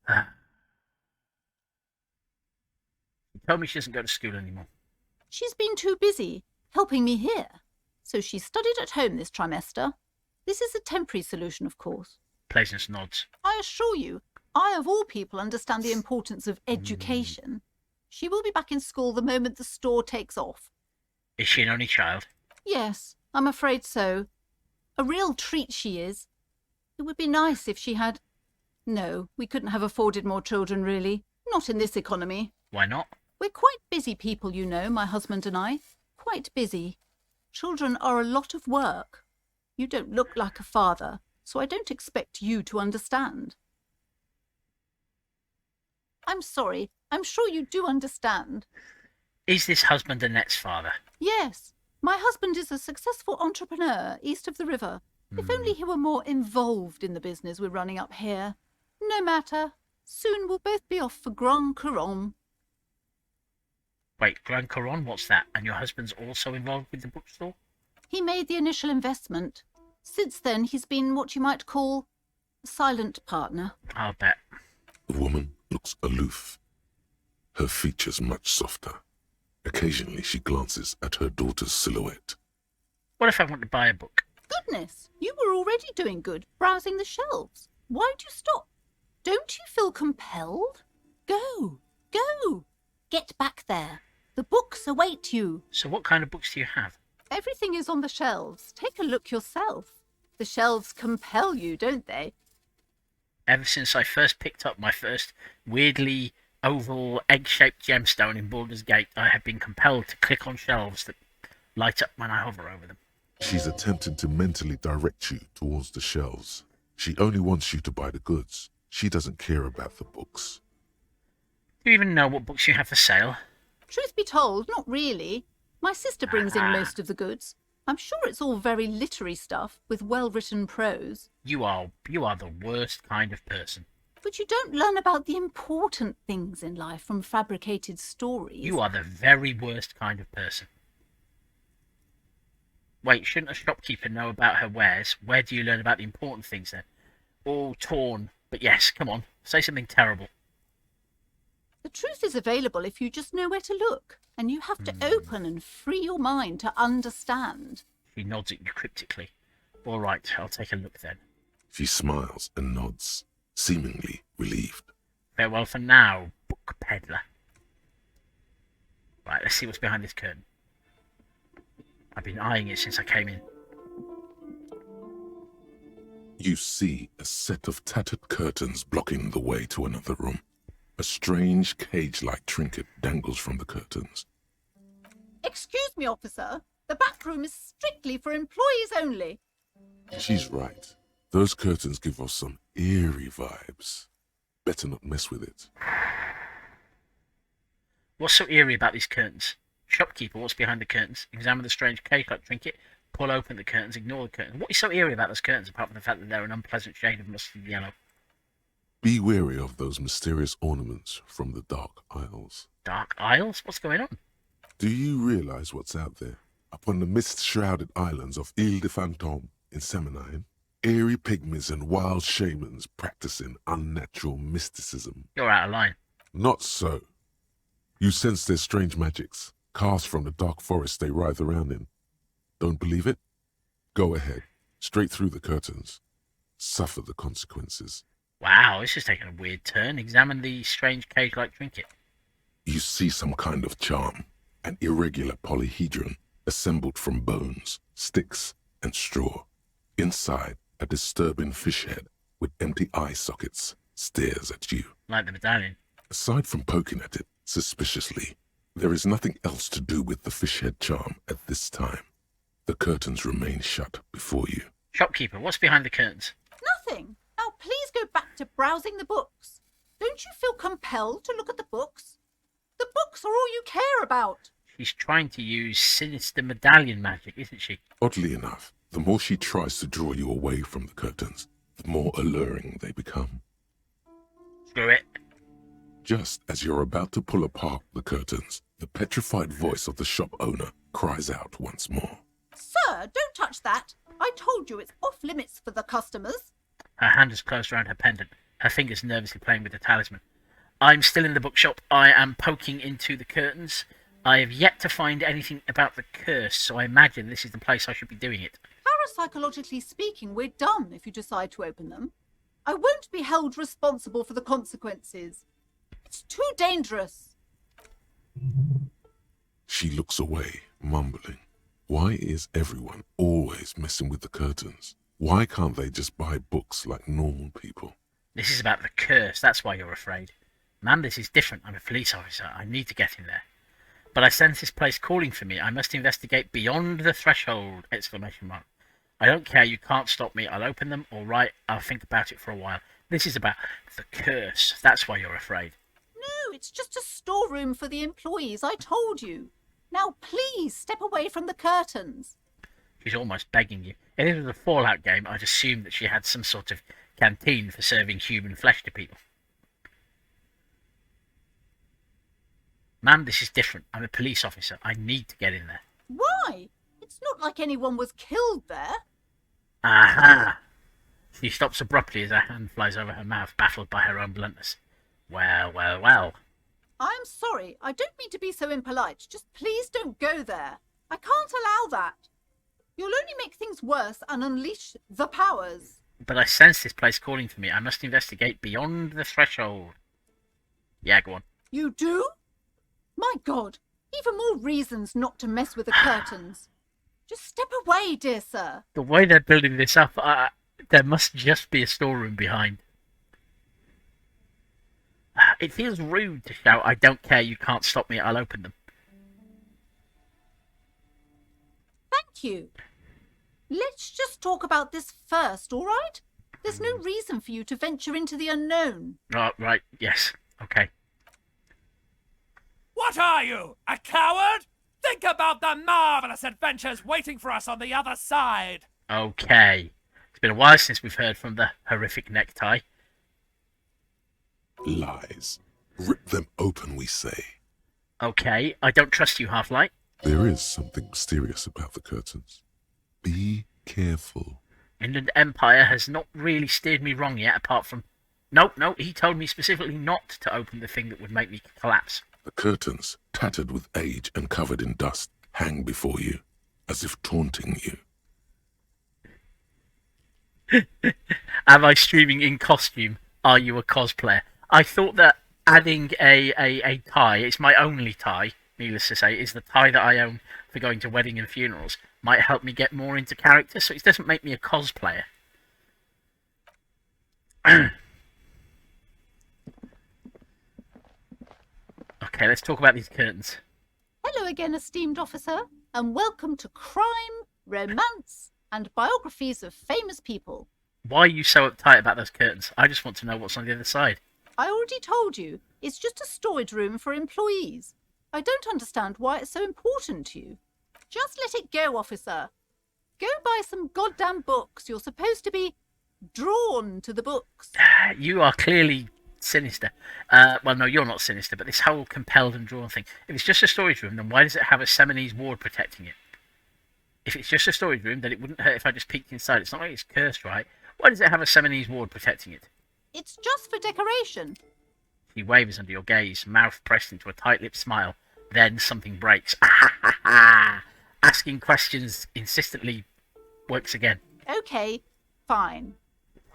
She told me she doesn't go to school anymore. She's been too busy helping me here. So she studied at home this trimester. This is a temporary solution, of course. Plaisance nods. I assure you, I of all people understand the importance of education. She will be back in school the moment the store takes off. Is she an only child? Yes, I'm afraid so. A real treat she is. It would be nice if she had... No, we couldn't have afforded more children, really. Not in this economy. Why not? We're quite busy people, you know, my husband and I. Quite busy. Children are a lot of work. You don't look like a father, so I don't expect you to understand. I'm sorry. I'm sure you do understand. Is this husband Annette's father? Yes. My husband is a successful entrepreneur east of the river. If only he were more involved in the business we're running up here. No matter. Soon we'll both be off for Grand Couronne. Wait, Grand Couronne, what's that? And your husband's also involved with the bookstore? He made the initial investment. Since then, he's been what you might call a silent partner. I'll bet. The woman looks aloof, her features much softer. Occasionally she glances at her daughter's silhouette. What if I want to buy a book? Goodness, you were already doing good, browsing the shelves. Why'd you stop? Don't you feel compelled? Go, go. Get back there. The books await you. So what kind of books do you have? Everything is on the shelves. Take a look yourself. The shelves compel you, don't they? Ever since I first picked up my first weirdly oval egg-shaped gemstone in Baldur's Gate, I have been compelled to click on shelves that light up when I hover over them. She's attempting to mentally direct you towards the shelves. She only wants you to buy the goods. She doesn't care about the books. Do you even know what books you have for sale? Truth be told, not really. My sister brings in most of the goods. I'm sure it's all very literary stuff with well-written prose. You are the worst kind of person. But you don't learn about the important things in life from fabricated stories. You are the very worst kind of person. Wait, shouldn't a shopkeeper know about her wares? Where do you learn about the important things then? All torn. But yes, come on, say something terrible. The truth is available if you just know where to look. And you have to open and free your mind to understand. She nods at you cryptically. All right, I'll take a look then. She smiles and nods, seemingly relieved. Farewell for now, book peddler. Right, let's see what's behind this curtain. I've been eyeing it since I came in. You see a set of tattered curtains blocking the way to another room. A strange cage-like trinket dangles from the curtains. Excuse me, officer. The back room is strictly for employees only. She's right. Those curtains give off some eerie vibes. Better not mess with it. What's so eerie about these curtains? Shopkeeper, what's behind the curtains? Examine the strange cage-like trinket. Pull open the curtains. Ignore the curtains. What is so eerie about those curtains, apart from the fact that they're an unpleasant shade of mustard yellow? Be wary of those mysterious ornaments from the Dark Isles. Dark Isles? What's going on? Do you realize what's out there? Upon the mist-shrouded islands of Ile de Fantôme in Seminine, eerie pygmies and wild shamans practicing unnatural mysticism. You're out of line. Not so. You sense their strange magics, cast from the dark forest they writhe around in. Don't believe it? Go ahead, straight through the curtains. Suffer the consequences. Wow, this is taking a weird turn. Examine the strange cage-like trinket. You see some kind of charm, an irregular polyhedron assembled from bones, sticks, and straw. Inside, a disturbing fish head with empty eye sockets stares at you. Like the medallion. Aside from poking at it suspiciously, there is nothing else to do with the fish head charm at this time. The curtains remain shut before you. Shopkeeper, what's behind the curtains? Nothing. Now please go back to browsing the books. Don't you feel compelled to look at the books? The books are all you care about. She's trying to use sinister medallion magic, isn't she? Oddly enough, the more she tries to draw you away from the curtains, the more alluring they become. Screw it. Just as you're about to pull apart the curtains, the petrified voice of the shop owner cries out once more. Sir, don't touch that. I told you it's off limits for the customers. Her hand is closed around her pendant, her fingers nervously playing with the talisman. I'm still in the bookshop. I am poking into the curtains. I have yet to find anything about the curse, so I imagine this is the place I should be doing it. Parapsychologically speaking, we're done if you decide to open them. I won't be held responsible for the consequences. It's too dangerous. She looks away, mumbling. Why is everyone always messing with the curtains? Why can't they just buy books like normal people? This is about the curse, that's why you're afraid. Ma'am, this is different. I'm a police officer. I need to get in there. But I sense this place calling for me. I must investigate beyond the threshold! Exclamation mark. I don't care. You can't stop me. I'll open them. All right. I'll think about it for a while. This is about the curse. That's why you're afraid. No, it's just a storeroom for the employees. I told you. Now, please step away from the curtains. She's almost begging you. If it was a Fallout game, I'd assume that she had some sort of canteen for serving human flesh to people. Ma'am, this is different. I'm a police officer. I need to get in there. Why? It's not like anyone was killed there. Aha! She stops abruptly as her hand flies over her mouth, baffled by her own bluntness. Well, well, well. I'm sorry. I don't mean to be so impolite. Just please don't go there. I can't allow that. You'll only make things worse and unleash the powers. But I sense this place calling for me. I must investigate beyond the threshold. Yeah, go on. You do? My God. Even more reasons not to mess with the curtains. Just step away, dear sir. The way they're building this up, there must just be a storeroom behind. It feels rude to shout, I don't care, you can't stop me, I'll open them. Thank you. Let's just talk about this first, all right? There's no reason for you to venture into the unknown. Oh, right, yes, okay. What are you, a coward? Think about the marvelous adventures waiting for us on the other side. Okay. It's been a while since we've heard from the horrific necktie. Lies. Rip them open, we say. Okay, I don't trust you, Half-Light. There is something mysterious about the curtains. Be careful. Inland Empire has not really steered me wrong yet, apart from... No, he told me specifically not to open the thing that would make me collapse. The curtains, tattered with age and covered in dust, hang before you, as if taunting you. Am I streaming in costume? Are you a cosplayer? I thought that adding a tie, it's my only tie, needless to say, is the tie that I own for going to wedding and funerals, might help me get more into character, so it doesn't make me a cosplayer. Okay, let's talk about these curtains. Hello again, esteemed officer. and welcome to crime, romance, and biographies of famous people. Why are you so uptight about those curtains? I just want to know what's on the other side. I already told you, it's just a storage room for employees. I don't understand why it's so important to you. Just let it go, officer. Go buy some goddamn books. You're supposed to be drawn to the books. You are clearly sinister. Well, no, you're not sinister, but this whole compelled and drawn thing. If it's just a storage room, then why does it have a Seminese ward protecting it? If it's just a storage room, then it wouldn't hurt if I just peeked inside. It's not like it's cursed, right? Why does it have a Seminese ward protecting it? It's just for decoration. She wavers under your gaze, mouth pressed into a tight-lipped smile. Then something breaks. Asking questions insistently works again. Okay, fine.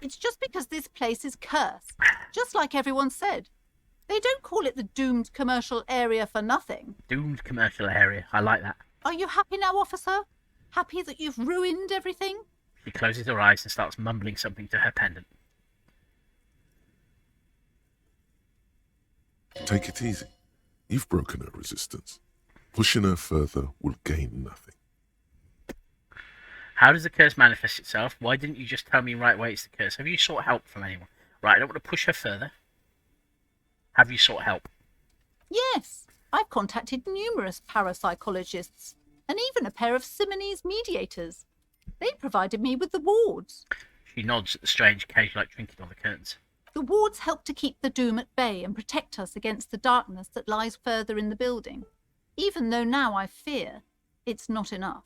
It's just because this place is cursed, just like everyone said. They don't call it the doomed commercial area for nothing. Doomed commercial area. I like that. Are you happy now, officer? Happy that you've ruined everything? She closes her eyes and starts mumbling something to her pendant. Take it easy. You've broken her resistance. Pushing her further will gain nothing. How does the curse manifest itself? Why didn't you just tell me right away it's the curse? Have you sought help from anyone? Right, I don't want to push her further. Have you sought help? Yes, I've contacted numerous parapsychologists and even a pair of Simonese mediators. They provided me with the wards. She nods at the strange cage-like trinket on the curtains. The wards help to keep the doom at bay and protect us against the darkness that lies further in the building. Even though now I fear, it's not enough.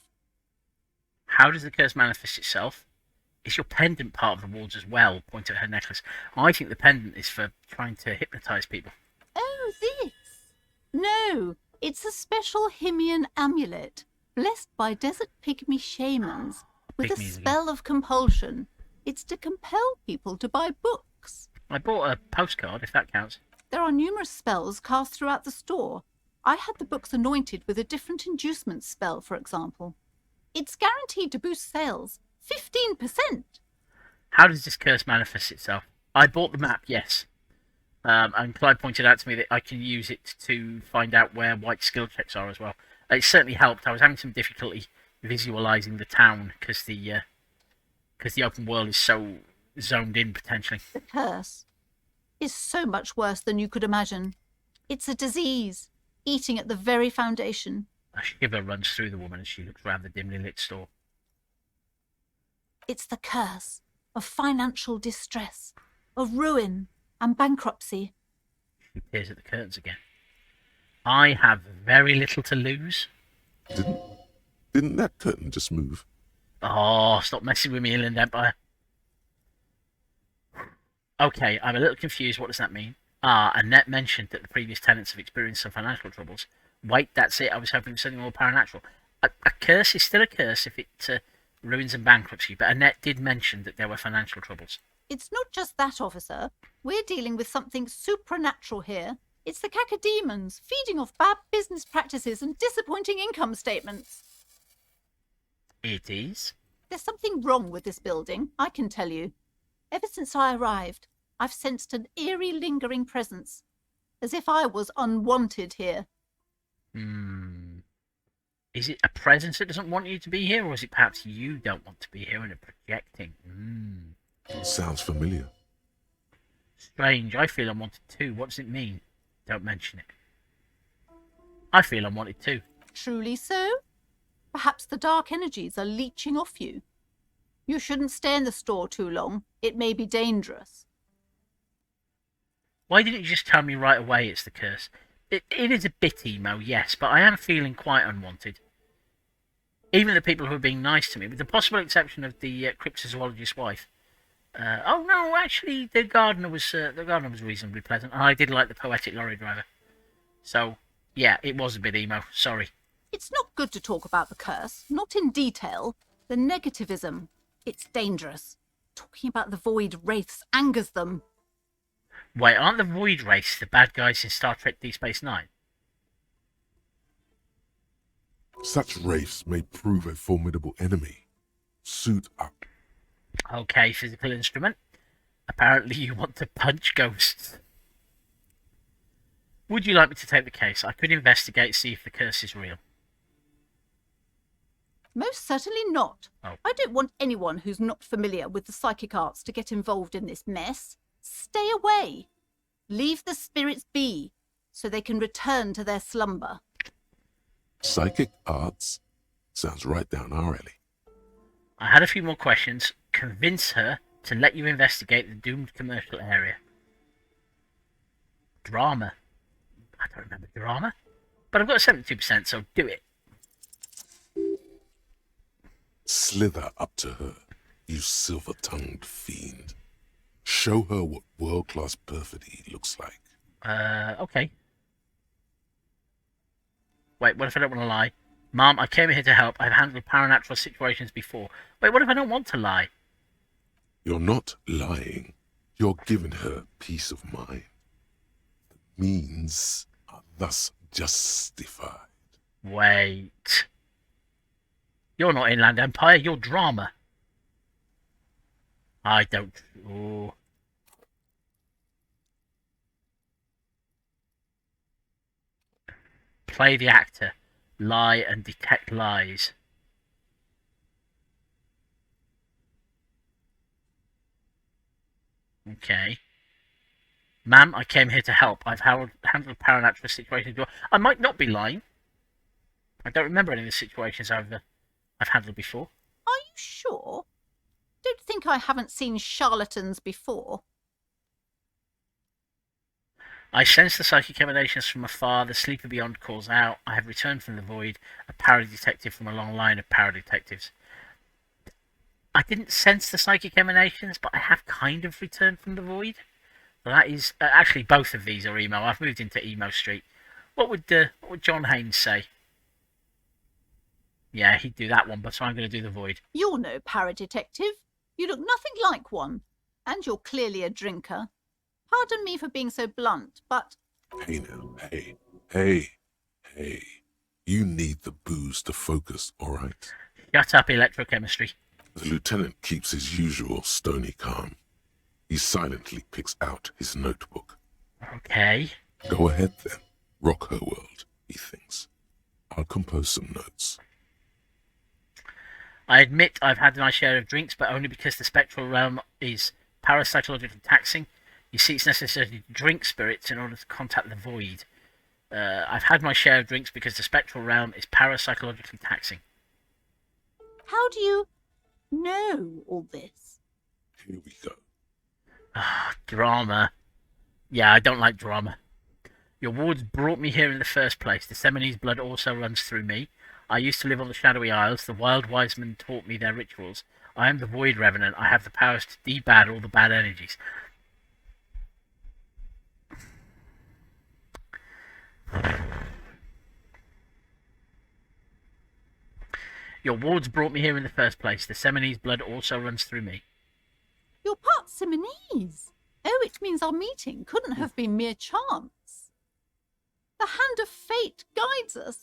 How does the curse manifest itself? Is your pendant part of the wards as well? Point at her necklace. I think the pendant is for trying to hypnotise people. Oh, this? No, it's a special Himian amulet, blessed by desert pygmy shamans, with a Pygmies spell of compulsion. It's to compel people to buy books. I bought a postcard, if that counts. There are numerous spells cast throughout the store. I had the books anointed with a different inducement spell, for example. It's guaranteed to boost sales 15%. How does this curse manifest itself? I bought the map, yes. And Clyde pointed out to me that I can use it to find out where white skill checks are as well. It certainly helped. I was having some difficulty visualising the town because the open world is so zoned in, potentially. The curse is so much worse than you could imagine. It's a disease, eating at the very foundation. A shiver runs through the woman as she looks round the dimly lit store. It's the curse of financial distress, of ruin and bankruptcy. She peers at the curtains again. I have very little to lose. Didn't that curtain just move? Oh, stop messing with me, Inland Empire. Okay, I'm a little confused. What does that mean? Annette mentioned that the previous tenants have experienced some financial troubles. Wait, that's it. I was hoping for something more paranormal. A curse is still a curse if it ruins and bankrupts you, but Annette did mention that there were financial troubles. It's not just that, officer. We're dealing with something supernatural here. It's the cacodemons feeding off bad business practices and disappointing income statements. It is? There's something wrong with this building, I can tell you. Ever since I arrived, I've sensed an eerie lingering presence, as if I was unwanted here. Is it a presence that doesn't want you to be here, or is it perhaps you don't want to be here and are projecting? Sounds familiar. Strange. I feel unwanted too. What does it mean? Don't mention it. I feel unwanted too. Truly so? Perhaps the dark energies are leeching off you. You shouldn't stay in the store too long. It may be dangerous. Why didn't you just tell me right away it's the curse? It is a bit emo, yes, but I am feeling quite unwanted. Even the people who are being nice to me, with the possible exception of the cryptozoologist's wife. Oh no, actually, the gardener was reasonably pleasant. And I did like the poetic lorry driver. So, yeah, it was a bit emo. Sorry. It's not good to talk about the curse, not in detail. The negativism, it's dangerous. Talking about the void wraiths angers them. Wait, aren't the void wraiths the bad guys in Star Trek Deep Space Nine? Such wraiths may prove a formidable enemy. Suit up. Okay, physical instrument. Apparently you want to punch ghosts. Would you like me to take the case? I could investigate, see if the curse is real. Most certainly not. Oh. I don't want anyone who's not familiar with the psychic arts to get involved in this mess. Stay away. Leave the spirits be, so they can return to their slumber. Psychic arts? Sounds right down our alley. I had a few more questions. Convince her to let you investigate the doomed commercial area. Drama. I don't remember drama. But I've got a 72%, so do it. Slither up to her, you silver-tongued fiend. Show her what world-class perfidy looks like. Okay. Wait, what if I don't want to lie? Mom, I came here to help. I've handled paranatural situations before. Wait, what if I don't want to lie? You're not lying. You're giving her peace of mind. The means are thus justified. Wait. You're not Inland Empire, you're drama. I don't... Ooh. Play the actor. Lie and detect lies. Okay. Ma'am, I came here to help. I've handled paranatural situations. I might not be lying. I don't remember any of the situations I've handled before. Are you sure? Don't think I haven't seen charlatans before. I sense the psychic emanations from afar. The sleeper beyond calls out. I have returned from the void, a paradetective from a long line of paradetectives. I didn't sense the psychic emanations, but I have kind of returned from the void. So that is actually both of these are emo. I've moved into emo street. What would John Haynes say? Yeah, he'd do that one, but so I'm going to do the void. You're no paradetective. You look nothing like one, and you're clearly a drinker. Pardon me for being so blunt, but... Hey now, hey. You need the booze to focus, all right? Shut up, electrochemistry. The lieutenant keeps his usual stony calm. He silently picks out his notebook. Okay. Go ahead then. Rock her world, he thinks. I'll compose some notes. I admit I've had my share of drinks, but only because the spectral realm is parapsychologically taxing. You see, it's necessary to drink spirits in order to contact the void. I've had my share of drinks because the spectral realm is parapsychologically taxing. How do you know all this? Here we go. Drama. Yeah, I don't like drama. Your wards brought me here in the first place. The Seminole's blood also runs through me. I used to live on the Shadowy Isles. The Wild Wise Men taught me their rituals. I am the Void Revenant. I have the powers to debad all the bad energies. Your wards brought me here in the first place. The Seminole's blood also runs through me. You're part Simonese. Oh, it means our meeting couldn't have been mere chance. The hand of fate guides us.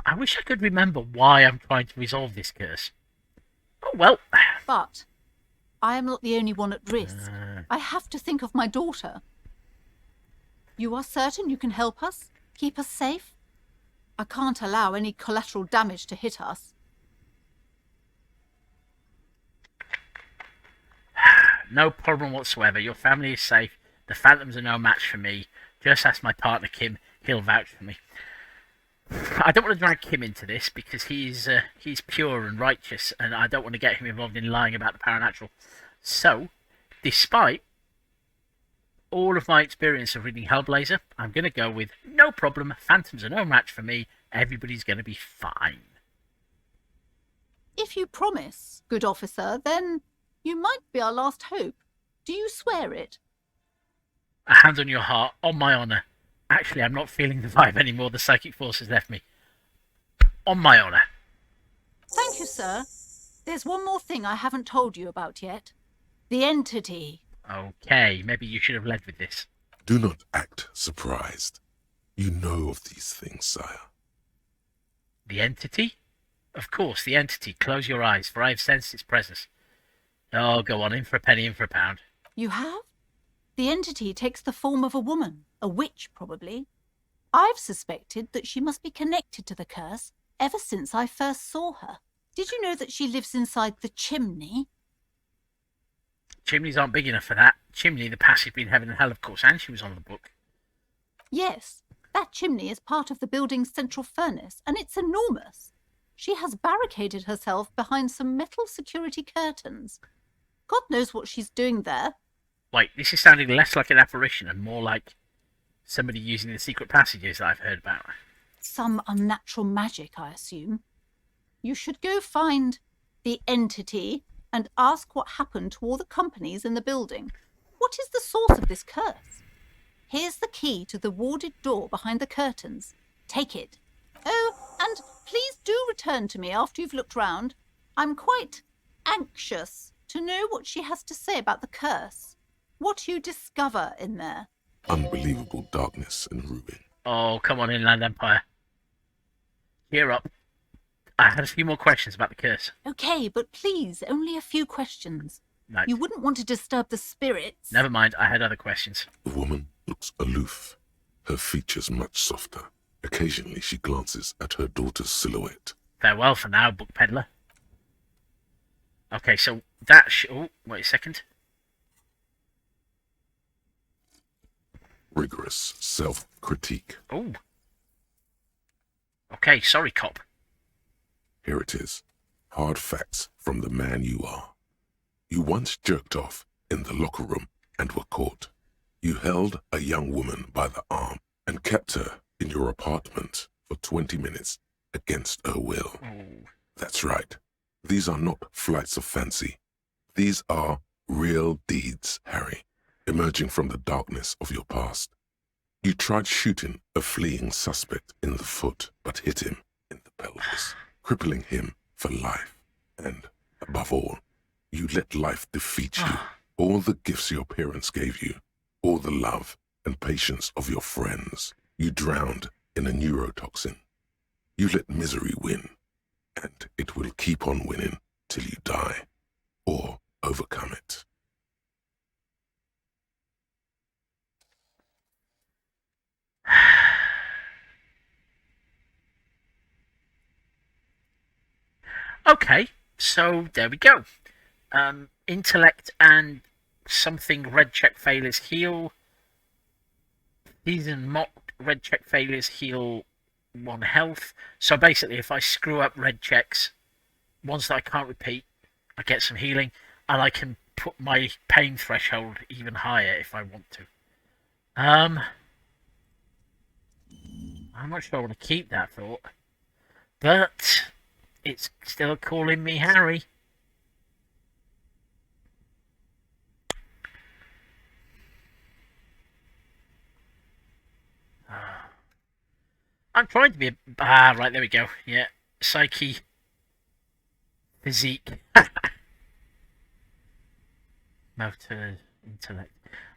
I wish I could remember why I'm trying to resolve this curse. Oh, well. But I am not the only one at risk. I have to think of my daughter. You are certain you can help us? Keep us safe? I can't allow any collateral damage to hit us. No problem whatsoever. Your family is safe. The Phantoms are no match for me. Just ask my partner Kim. He'll vouch for me. I don't want to drag Kim into this because he's pure and righteous, and I don't want to get him involved in lying about the paranatural. So, despite all of my experience of reading Hellblazer, I'm going to go with no problem. Phantoms are no match for me. Everybody's going to be fine. If you promise, good officer, then you might be our last hope. Do you swear it? A hand on your heart, on my honour. Actually, I'm not feeling the vibe anymore. The psychic force has left me. On my honour. Thank you, sir. There's one more thing I haven't told you about yet. The entity. Okay, maybe you should have led with this. Do not act surprised. You know of these things, sire. The entity? Of course, the entity. Close your eyes, for I have sensed its presence. Oh, go on, in for a penny, in for a pound. You have? The entity takes the form of a woman, a witch probably. I've suspected that she must be connected to the curse ever since I first saw her. Did you know that she lives inside the chimney? Chimneys aren't big enough for that. Chimney, the passage between heaven and hell, of course, and she was on the book. Yes, that chimney is part of the building's central furnace, and it's enormous. She has barricaded herself behind some metal security curtains. God knows what she's doing there. Wait, this is sounding less like an apparition and more like somebody using the secret passages that I've heard about. Some unnatural magic, I assume. You should go find the entity and ask what happened to all the companies in the building. What is the source of this curse? Here's the key to the warded door behind the curtains. Take it. Oh, and please do return to me after you've looked round. I'm quite anxious to know what she has to say about the curse. What you discover in there. Unbelievable darkness and ruin. Oh, come on, Inland Empire. Cheer up. I had a few more questions about the curse. Okay, but please, only a few questions. No. You wouldn't want to disturb the spirits. Never mind, I had other questions. The woman looks aloof, her features much softer. Occasionally she glances at her daughter's silhouette. Farewell for now, book peddler. Okay, so that oh, wait a second. Rigorous self-critique. Oh. Okay, sorry, cop. Here it is. Hard facts from the man you are. You once jerked off in the locker room and were caught. You held a young woman by the arm and kept her in your apartment for 20 minutes against her will. Oh. That's right. These are not flights of fancy. These are real deeds, Harry, emerging from the darkness of your past. You tried shooting a fleeing suspect in the foot, but hit him in the pelvis, crippling him for life. And, above all, you let life defeat you. All the gifts your parents gave you, all the love and patience of your friends, you drowned in a neurotoxin. You let misery win, and it will keep on winning till you die, or overcome it. Okay, so there we go. Intellect and something red check failures heal. Season mocked red check failures heal 1 health. So basically, if I screw up red checks, ones that I can't repeat, I get some healing, and I can put my pain threshold even higher if I want to. I'm not sure I want to keep that thought, but it's still calling me Harry. I'm trying to be right, there we go. Yeah, psyche, physique, motor, intellect.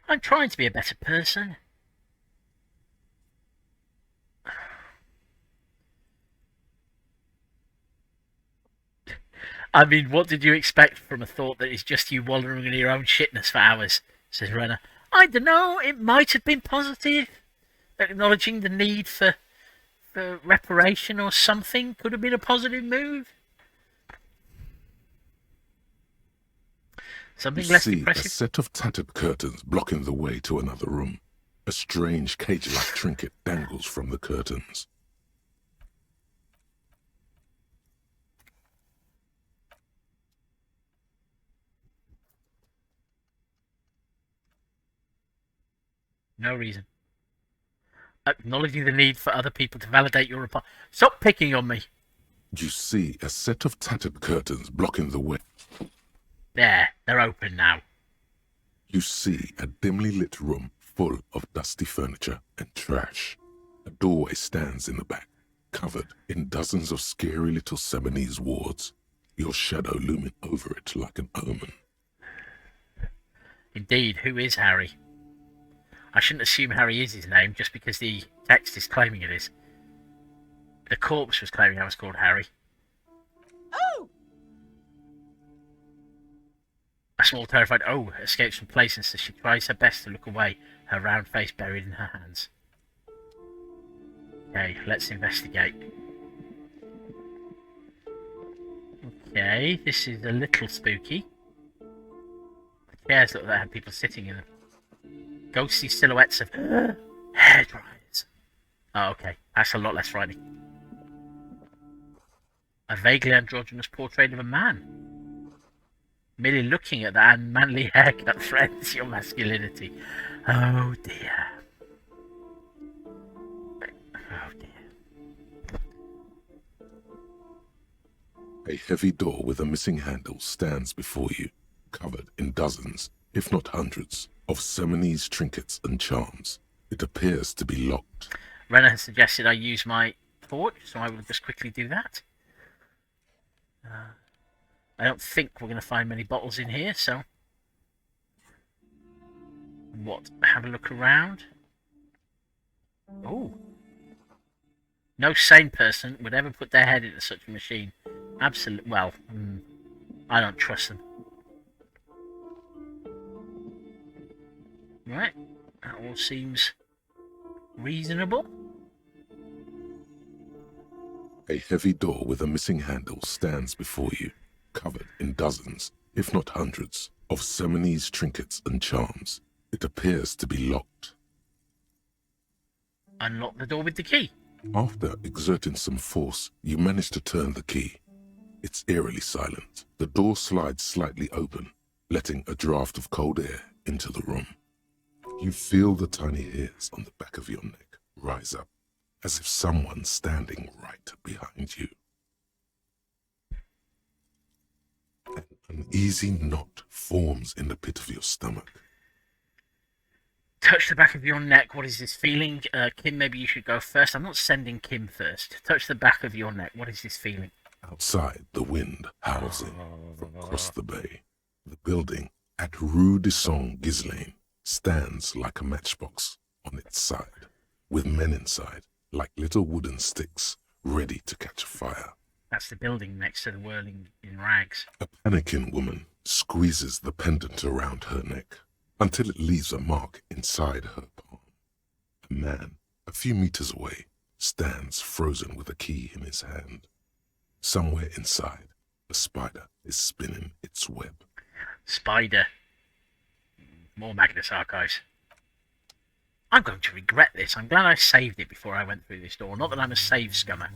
I'm trying to be a better person. I mean, what did you expect from a thought that is just you wallowing in your own shitness for hours, says Renner. I don't know, it might have been positive. Acknowledging the need for reparation or something could have been a positive move. Something You less see depressive. a set of tattered curtains blocking the way to another room. A strange cage-like trinket dangles from the curtains. No reason. Acknowledging the need for other people to validate your report. Stop picking on me. You see a set of tattered curtains blocking the way. There, they're open now. You see a dimly lit room full of dusty furniture and trash. A doorway stands in the back, covered in dozens of scary little Seminese wards, your shadow looming over it like an omen. Indeed, who is Harry? I shouldn't assume Harry is his name just because the text is claiming it is. The corpse was claiming I was called Harry. Oh! A small terrified oh escapes from place as she tries her best to look away, her round face buried in her hands. Okay, let's investigate. Okay, this is a little spooky. The chairs look like they had people sitting in them. Ghostly silhouettes of hairdryers. Oh, okay. That's a lot less frightening. A vaguely androgynous portrait of a man. Merely looking at that unmanly haircut threatens your masculinity. Oh dear. Oh dear. A heavy door with a missing handle stands before you, covered in dozens, if not hundreds, of Seminese trinkets and charms. It appears to be locked. Renner has suggested I use my torch, so I will just quickly do that. I don't think we're going to find many bottles in here, so... What? Have a look around. Oh. No sane person would ever put their head into such a machine. Absolutely. Well, I don't trust them. Right. That all seems reasonable. A heavy door with a missing handle stands before you, covered in dozens, if not hundreds, of Seminese trinkets and charms. It appears to be locked. Unlock the door with the key. After exerting some force, you manage to turn the key. It's eerily silent. The door slides slightly open, letting a draft of cold air into the room. You feel the tiny hairs on the back of your neck rise up, as if someone's standing right behind you. An uneasy knot forms in the pit of your stomach. Touch the back of your neck. What is this feeling? Kim, maybe you should go first. I'm not sending Kim first. Touch the back of your neck. What is this feeling? Outside, the wind howls in from across the bay. The building at Rue de Saint-Ghislain stands like a matchbox on its side, with men inside, like little wooden sticks, ready to catch fire. That's the building next to the whirling in rags. A panicking woman squeezes the pendant around her neck until it leaves a mark inside her palm. A man, a few meters away, stands frozen with a key in his hand. Somewhere inside, a spider is spinning its web. Spider. More Magnus Archives. I'm going to regret this. I'm glad I saved it before I went through this door. Not that I'm a save scummer.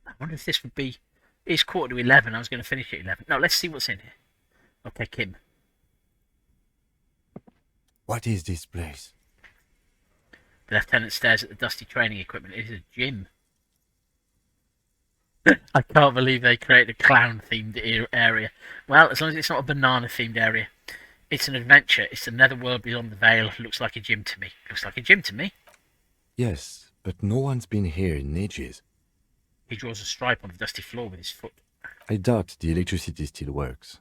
I wonder if this would be... It's 11:15. I was going to finish at 11. No, let's see what's in here. Okay, Kim. What is this place? The lieutenant stares at the dusty training equipment. It is a gym. I can't believe they created a clown-themed area. Well, as long as it's not a banana-themed area. It's an adventure. It's the netherworld beyond the veil. Looks like a gym to me. Looks like a gym to me. Yes, but no one's been here in ages. He draws a stripe on the dusty floor with his foot. I doubt the electricity still works.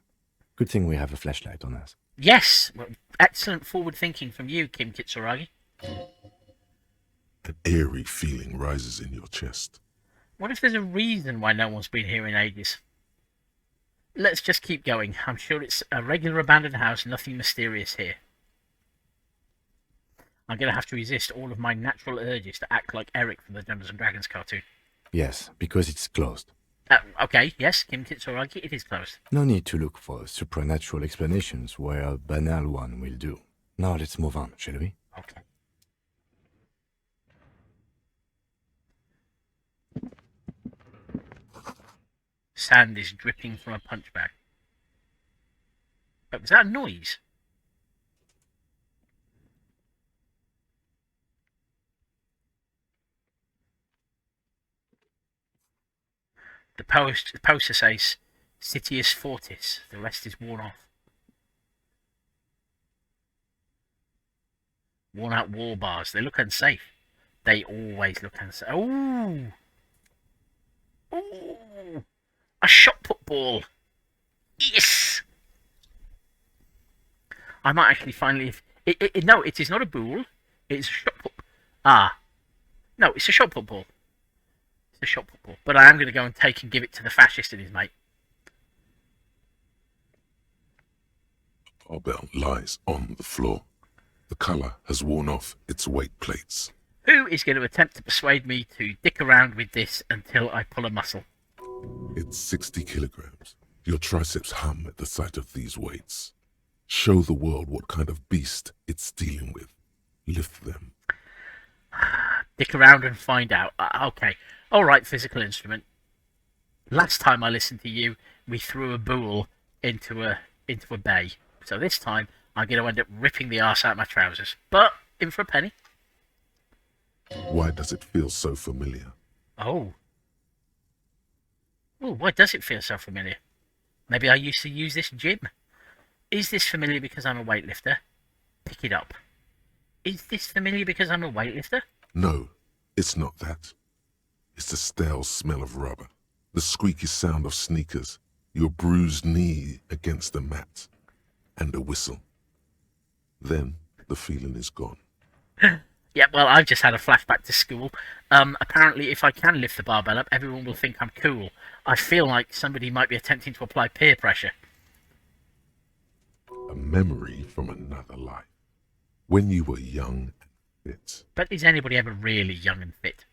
Good thing we have a flashlight on us. Yes! Well, excellent forward thinking from you, Kim Kitsuragi. An eerie feeling rises in your chest. What if there's a reason why no one's been here in ages? Let's just keep going. I'm sure it's a regular abandoned house, nothing mysterious here. I'm going to have to resist all of my natural urges to act like Eric from the Dungeons & Dragons cartoon. Yes, because it's closed. Okay, yes, Kim Kitsuragi, it is closed. No need to look for supernatural explanations where a banal one will do. Now let's move on, shall we? Okay. Sand is dripping from a punch bag. But was that a noise? The poster says Citius Fortis. The rest is worn off. Worn out wall bars. They look unsafe. They always look unsafe. Oh! Oh! A shot put ball. Yes! I might actually finally... No, it is not a ball. It's a shot put... No, it's a shot put ball. It's a shot put ball. But I am going to go and take and give it to the fascist and his mate. A barbell lies on the floor. The colour has worn off its weight plates. Who is going to attempt to persuade me to dick around with this until I pull a muscle? It's 60 kilograms. Your triceps hum at the sight of these weights. Show the world what kind of beast it's dealing with. Lift them. Dick around and find out. Okay. Alright, physical instrument. Last time I listened to you, we threw a bull into a bay. So this time, I'm going to end up ripping the arse out of my trousers. But, in for a penny. Why does it feel so familiar? Oh. Oh, why does it feel so familiar? Maybe I used to use this gym. Is this familiar because I'm a weightlifter? Pick it up. Is this familiar because I'm a weightlifter? No, it's not that. It's the stale smell of rubber, the squeaky sound of sneakers, your bruised knee against the mat, and a whistle. Then the feeling is gone. Yeah, well, I've just had a flashback to school. Apparently, if I can lift the barbell up, everyone will think I'm cool. I feel like somebody might be attempting to apply peer pressure. A memory from another life. When you were young and fit. But is anybody ever really young and fit?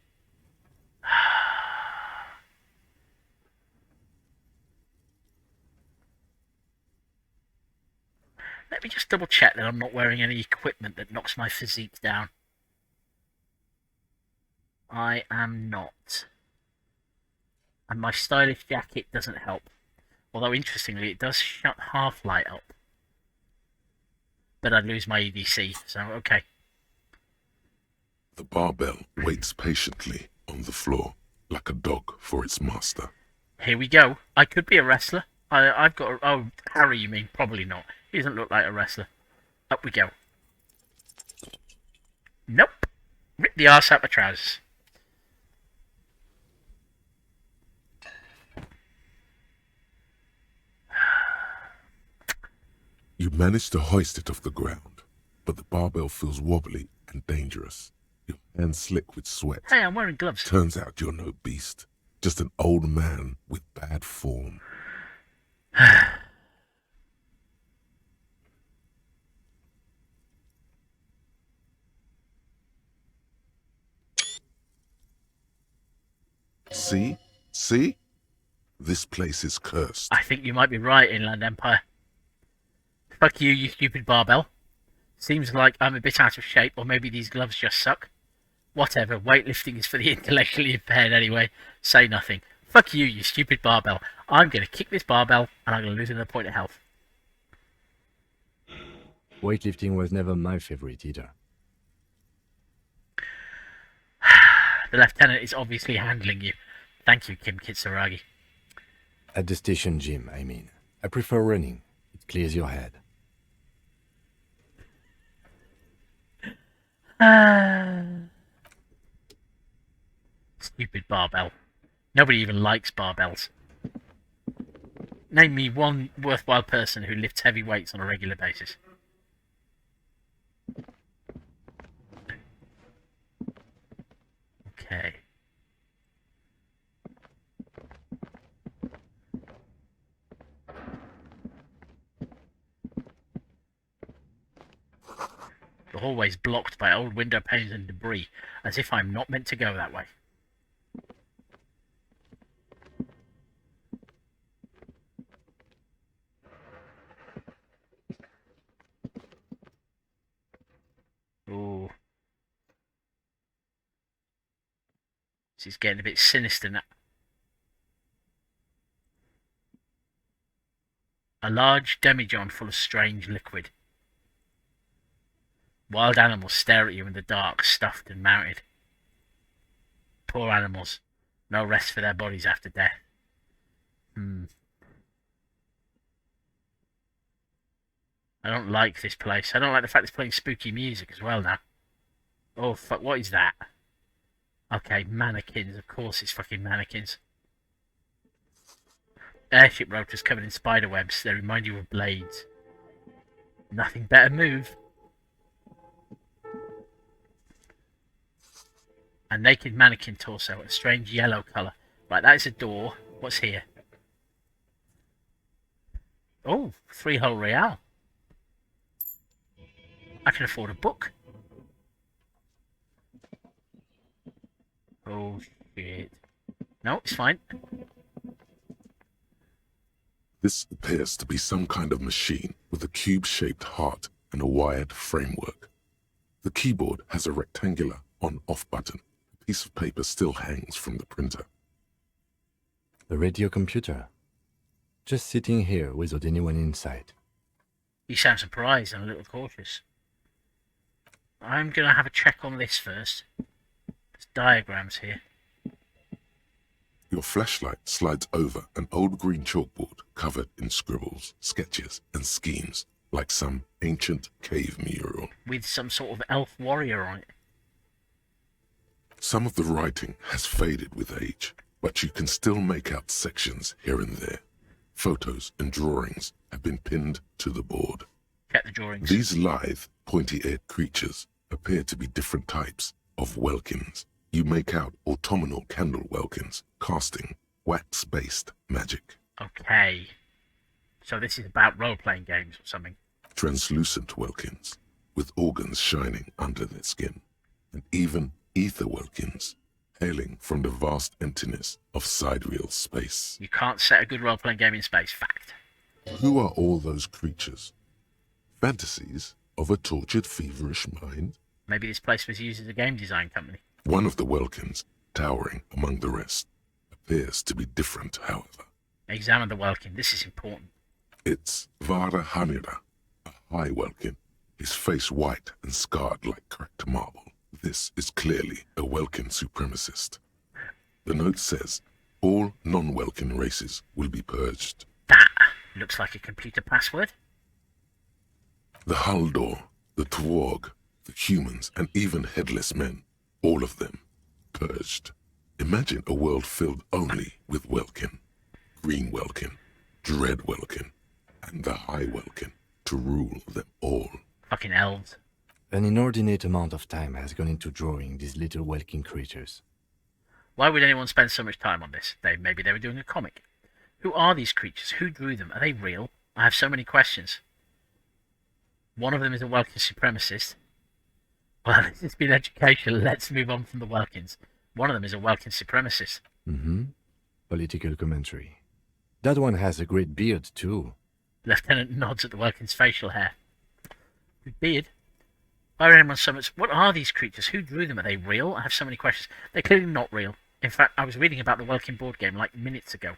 Let me just double check that I'm not wearing any equipment that knocks my physique down. I am not. And my stylish jacket doesn't help. Although, interestingly, it does shut half-light up. But I'd lose my EDC, so okay. The barbell waits patiently on the floor, like a dog for its master. Here we go. I could be a wrestler. I've got a... Oh, Harry, you mean? Probably not. He doesn't look like a wrestler. Up we go. Nope. Rip the arse out my trousers. You manage to hoist it off the ground, but the barbell feels wobbly and dangerous. Your hands slick with sweat. Hey, I'm wearing gloves. Turns out you're no beast, just an old man with bad form. See? See? This place is cursed. I think you might be right, Inland Empire. Fuck you, you stupid barbell. Seems like I'm a bit out of shape, or maybe these gloves just suck. Whatever, weightlifting is for the intellectually impaired anyway. Say nothing. Fuck you, you stupid barbell. I'm going to kick this barbell, and I'm going to lose another point of health. Weightlifting was never my favorite either. The lieutenant is obviously handling you. Thank you, Kim Kitsuragi. At the station gym, I mean. I prefer running. It clears your head. Stupid barbell. Nobody even likes barbells. Name me one worthwhile person who lifts heavy weights on a regular basis. Okay. The hallway's blocked by old window panes and debris, as if I'm not meant to go that way. Ooh. This is getting a bit sinister now. A large demijohn full of strange liquid. Wild animals stare at you in the dark, stuffed and mounted. Poor animals. No rest for their bodies after death. I don't like this place. I don't like the fact it's playing spooky music as well now. Oh, fuck, what is that? Okay, mannequins. Of course it's fucking mannequins. Airship rotors covered in spider webs. They remind you of blades. Nothing better move. A naked mannequin torso, a strange yellow colour. Right, that is a door. What's here? Oh, 3-hole Royale. I can afford a book. Oh, shit. No, it's fine. This appears to be some kind of machine with a cube-shaped heart and a wired framework. The keyboard has a rectangular on-off button. A piece of paper still hangs from the printer. The radio computer. Just sitting here without anyone inside. You sound surprised and a little cautious. I'm going to have a check on this first. There's diagrams here. Your flashlight slides over an old green chalkboard covered in scribbles, sketches, and schemes, like some ancient cave mural. With some sort of elf warrior on it. Some of the writing has faded with age, but you can still make out sections here and there. Photos and drawings have been pinned to the board. Check the drawings. These lithe, pointy-eared creatures appear to be different types of welkins. You make out autumnal candle welkins, casting wax-based magic. Okay. So this is about role-playing games or something. Translucent welkins, with organs shining under their skin. And even ether welkins, hailing from the vast emptiness of sidereal space. You can't set a good role-playing game in space. Fact. Who are all those creatures? Fantasies of a tortured, feverish mind? Maybe this place was used as a game design company. One of the welkins, towering among the rest, appears to be different, however. Examine the Welkin. This is important. It's Vara Hamira, a high welkin, his face white and scarred like cracked marble. This is clearly a Welkin supremacist. The note says, all non-Welkin races will be purged. That looks like a computer password. The Haldor, the Twarg, the humans, and even headless men, all of them, purged. Imagine a world filled only with Welkin, Green Welkin, Dread Welkin, and the High Welkin to rule them all. Fucking elves. An inordinate amount of time has gone into drawing these little welkin creatures. Why would anyone spend so much time on this? Maybe they were doing a comic. Who are these creatures? Who drew them? Are they real? I have so many questions. One of them is a Welkin supremacist. Well, this has been educational. Let's move on from the Welkins. One of them is a Welkin supremacist. Political commentary. That one has a great beard, too. Lieutenant nods at the Welkin's facial hair. Good beard. Why would anyone so much... What are these creatures? Who drew them? Are they real? I have so many questions. They're clearly not real. In fact, I was reading about the Welkin board game like minutes ago.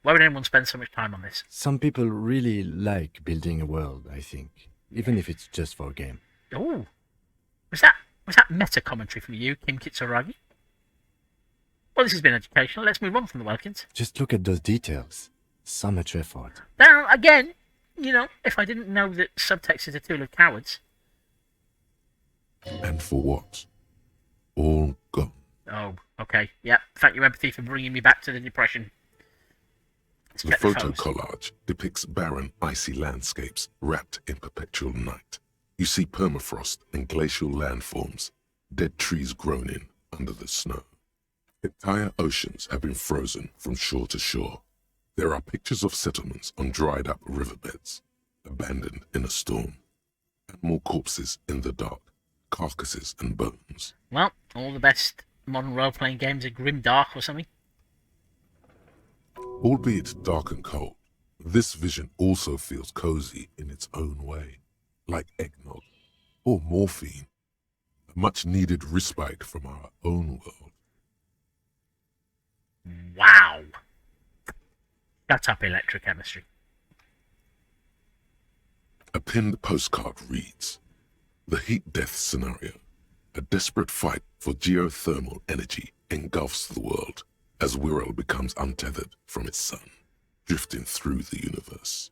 Why would anyone spend so much time on this? Some people really like building a world, I think. Even if it's just for a game. Oh, was that meta commentary from you, Kim Kitsuragi? Well, this has been educational. Let's move on from the Welkins. Just look at those details. So much effort. Now, again, if I didn't know that subtext is a tool of cowards. And for what? All gone. Oh, okay. Yeah, thank you, empathy, for bringing me back to the depression. Let's The check photo photos. collage depicts barren, icy landscapes wrapped in perpetual night. You see permafrost and glacial landforms, dead trees grown in under the snow. Entire oceans have been frozen from shore to shore. There are pictures of settlements on dried-up riverbeds, abandoned in a storm, and more corpses in the dark, carcasses and bones. Well, all the best modern role-playing games are grim dark or something. Albeit dark and cold, this vision also feels cozy in its own way, like eggnog or morphine, a much-needed respite from our own world. Wow. Shut up, electrochemistry. A pinned postcard reads, "The heat death scenario. A desperate fight for geothermal energy engulfs the world as Wirral becomes untethered from its sun, drifting through the universe."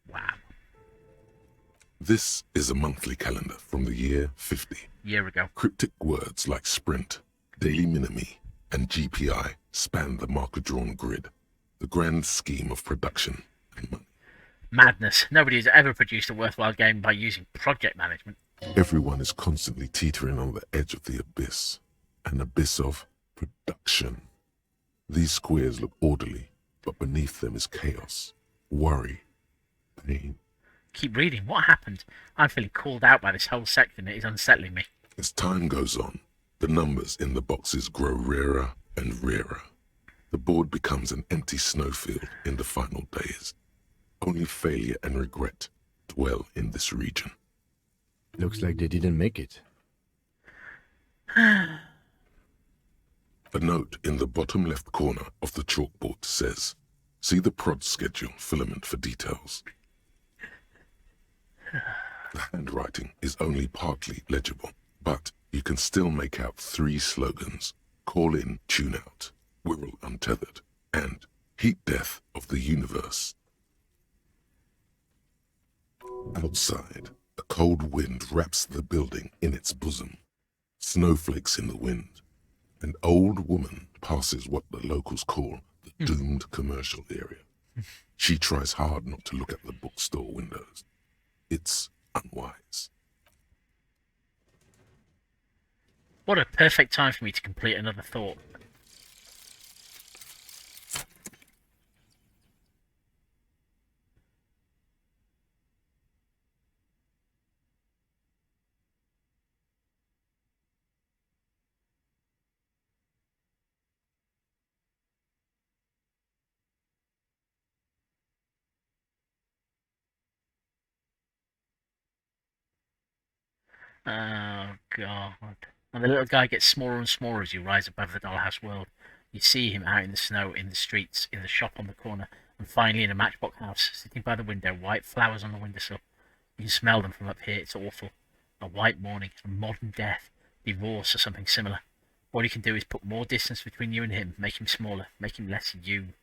Wow. This is a monthly calendar from the year 50. Year ago. Cryptic words like sprint, daily minimi, and GPI span the marker-drawn grid, the grand scheme of production and money. Madness. Nobody has ever produced a worthwhile game by using project management. Everyone is constantly teetering on the edge of the abyss, an abyss of production. These squares look orderly, but beneath them is chaos, worry, pain. Keep reading. What happened? I'm feeling called out by this whole section. It is unsettling me. As time goes on, the numbers in the boxes grow rarer and rarer. The board becomes an empty snowfield in the final days. Only failure and regret dwell in this region. Looks like they didn't make it. A note in the bottom left corner of the chalkboard says, "See the prod schedule filament for details." The handwriting is only partly legible, but you can still make out 3 slogans: "Call in, tune out," "Wirral untethered," and "Heat death of the universe." Outside, a cold wind wraps the building in its bosom. Snowflakes in the wind. An old woman passes what the locals call the doomed commercial area. She tries hard not to look at the bookstore windows. It's unwise. What a perfect time for me to complete another thought. Oh, God. And the little guy gets smaller and smaller as you rise above the dollhouse world. You see him out in the snow, in the streets, in the shop on the corner, and finally in a matchbox house, sitting by the window, white flowers on the windowsill. You can smell them from up here. It's awful. A white morning, a modern death, divorce, or something similar. All you can do is put more distance between you and him, make him smaller, make him less you.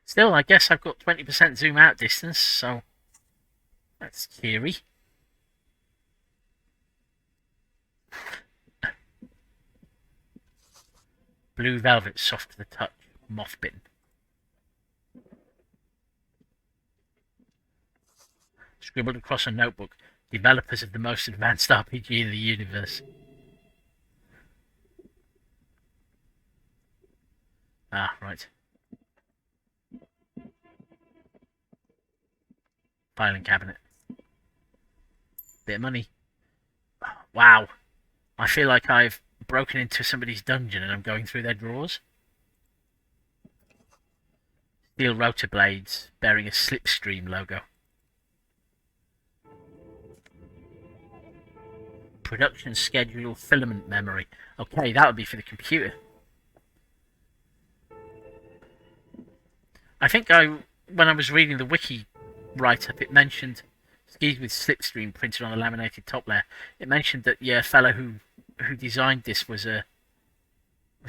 Still, I guess I've got 20% zoom out distance, so that's cheery. Blue velvet, soft to the touch, moth-bitten. Scribbled across a notebook, developers of the most advanced RPG in the universe. Ah, right. Filing cabinet. Bit of money. Wow. I feel like I've broken into somebody's dungeon and I'm going through their drawers. Steel rotor blades bearing a Slipstream logo. Production schedule filament memory. Okay, that would be for the computer. I think when I was reading the wiki write-up, it mentioned skis with Slipstream printed on a laminated top layer. It mentioned that a fellow who designed this was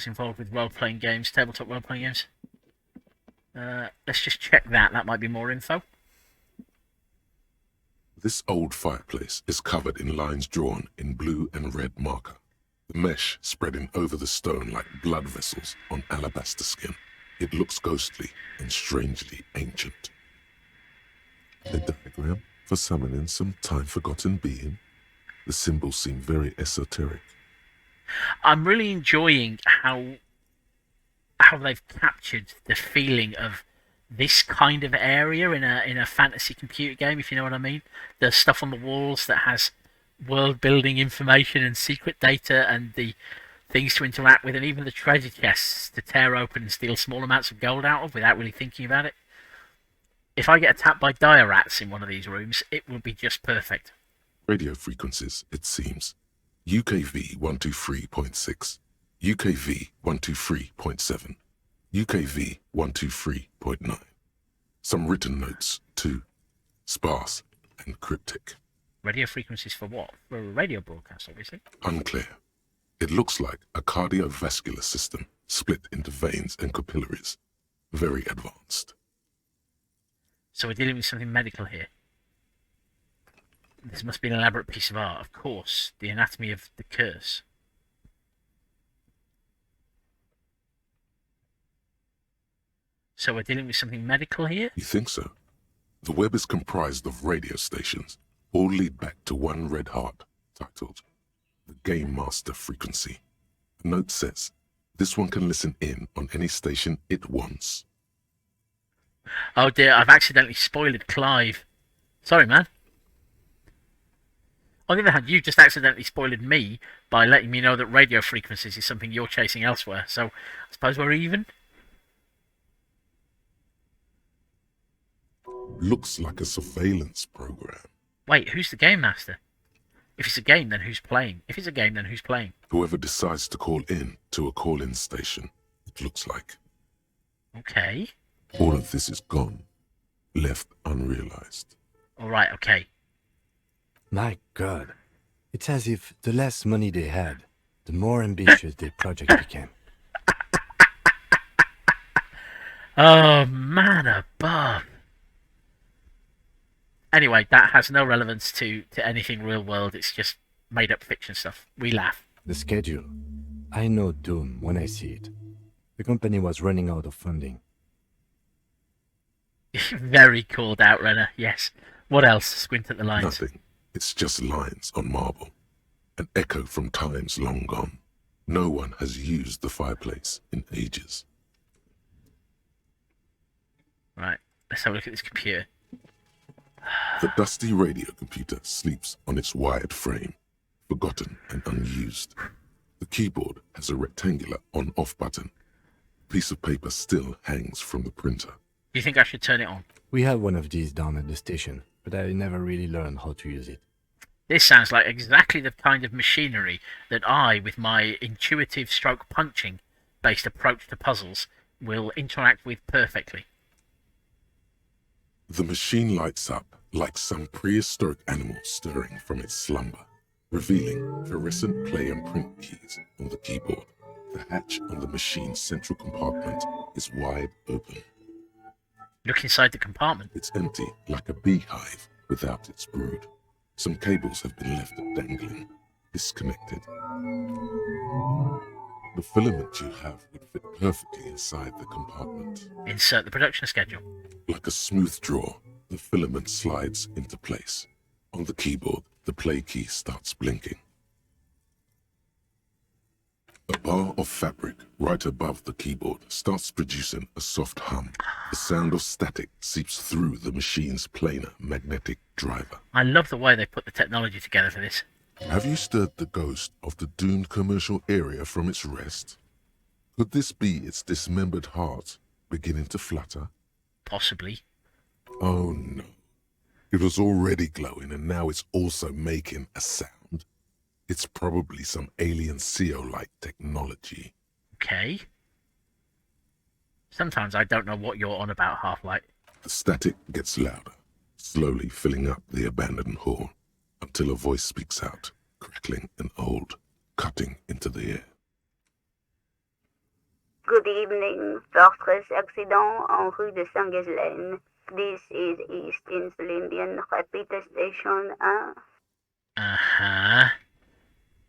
involved with role-playing games, tabletop role-playing games. Let's just check that. That might be more info. This old fireplace is covered in lines drawn in blue and red marker, the mesh spreading over the stone like blood vessels on alabaster skin. It looks ghostly and strangely ancient. A diagram for summoning some time-forgotten being. The symbols seem very esoteric. I'm really enjoying how they've captured the feeling of this kind of area in a fantasy computer game, if you know what I mean. The stuff on the walls that has world-building information and secret data and the things to interact with, and even the treasure chests to tear open and steal small amounts of gold out of without really thinking about it. If I get attacked by dire rats in one of these rooms, it will be just perfect. Radio frequencies, it seems. UKV 123.6, UKV 123.7, UKV 123.9. Some written notes, too. Sparse and cryptic. Radio frequencies for what? For a radio broadcast, obviously. Unclear. It looks like a cardiovascular system split into veins and capillaries. Very advanced. So we're dealing with something medical here. This must be an elaborate piece of art, of course. The anatomy of the curse. So we're dealing with something medical here? You think so? The web is comprised of radio stations, all lead back to one red heart, titled the Game Master Frequency. A note says, this one can listen in on any station it wants. Oh dear, I've accidentally spoiled Clive. Sorry, man. On the other hand, you just accidentally spoiled me by letting me know that radio frequencies is something you're chasing elsewhere. So I suppose we're even. Looks like a surveillance program. Wait, who's the game master? If it's a game, then who's playing? If it's a game, then who's playing? Whoever decides to call in to a call-in station, it looks like. Okay. All of this is gone, left unrealized. All right, okay. My God. It's as if the less money they had, the more ambitious their project became. Oh, man above. Anyway, that has no relevance to anything real world. It's just made up fiction stuff. We laugh. The schedule. I know doom when I see it. The company was running out of funding. Very called out, Renner. Yes. What else? Squint at the lines. Nothing. It's just lines on marble. An echo from times long gone. No one has used the fireplace in ages. Right. Let's have a look at this computer. The dusty radio computer sleeps on its wired frame, forgotten and unused. The keyboard has a rectangular on-off button. A piece of paper still hangs from the printer. Do you think I should turn it on? We have one of these down at the station, but I never really learned how to use it. This sounds like exactly the kind of machinery that I, with my intuitive stroke punching based approach to puzzles, will interact with perfectly. The machine lights up like some prehistoric animal stirring from its slumber, revealing fluorescent play and print keys on the keyboard. The hatch on the machine's central compartment is wide open. Look inside the compartment. It's empty, like a beehive without its brood. Some cables have been left dangling, disconnected. The filament you have would fit perfectly inside the compartment. Insert the production schedule. Like a smooth draw, the filament slides into place. On the keyboard, the play key starts blinking. A bar of fabric right above the keyboard starts producing a soft hum. The sound of static seeps through the machine's planar magnetic driver. I love the way they put the technology together for this. Have you stirred the ghost of the doomed commercial area from its rest? Could this be its dismembered heart beginning to flutter? Possibly. Oh no. It was already glowing and now it's also making a sound. It's probably some alien CO-like technology. Okay. Sometimes I don't know what you're on about, Half-Light. The static gets louder, slowly filling up the abandoned hall, until a voice speaks out, crackling and old, cutting into the air. Good evening, Fortress accident en rue de Saint-Ghislaine. This is East Insulindian Repeater Station 1. Uh-huh.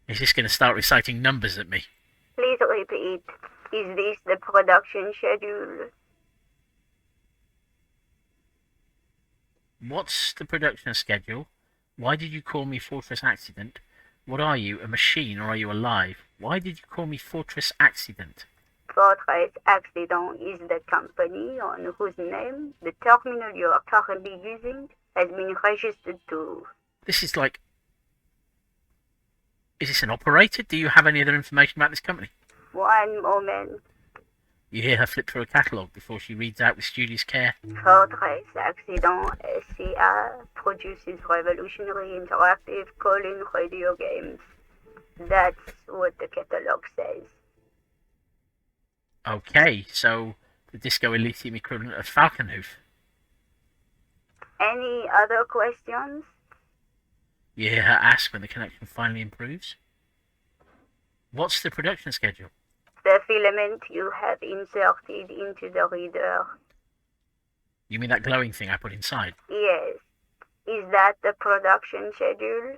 Is this going to start reciting numbers at me? Please repeat. Is this the production schedule? What's the production schedule? Why did you call me Fortress Accident? What are you, a machine or are you alive? Why did you call me Fortress Accident? Fortress Accident is the company on whose name the terminal you are currently using has been registered to. This is like... Is this an operator? Do you have any other information about this company? One moment. You hear her flip through a catalogue before she reads out with studious care. Fortress Accident SCA produces revolutionary interactive call-in radio games. That's what the catalogue says. Okay, so the Disco Elysium equivalent of Falconhoof. Any other questions? You hear her ask when the connection finally improves. What's the production schedule? The filament you have inserted into the reader. You mean that glowing thing I put inside? Yes. Is that the production schedule?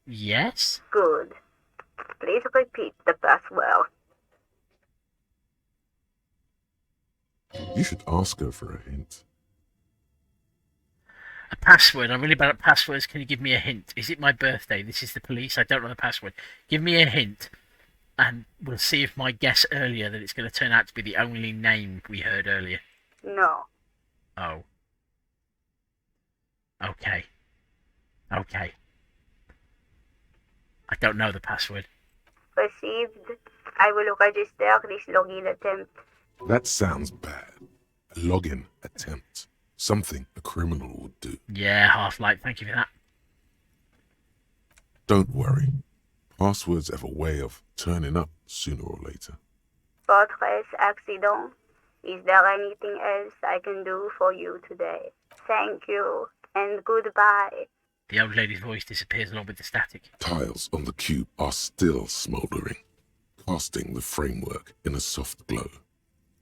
Yes? Good. Please repeat the password. You should ask her for a hint. A password. I'm really bad at passwords. Can you give me a hint? Is it my birthday? This is the police. I don't know the password. Give me a hint. And we'll see if my guess earlier that it's going to turn out to be the only name we heard earlier. No. Oh. Okay. Okay. I don't know the password. Received. I will register this login attempt. That sounds bad. A login attempt. Something a criminal would do. Yeah, Half-Life, thank you for that. Don't worry. Passwords have a way of turning up sooner or later. Fortress accident. Is there anything else I can do for you today? Thank you, and goodbye. The old lady's voice disappears along with the static. Tiles on the cube are still smouldering, casting the framework in a soft glow.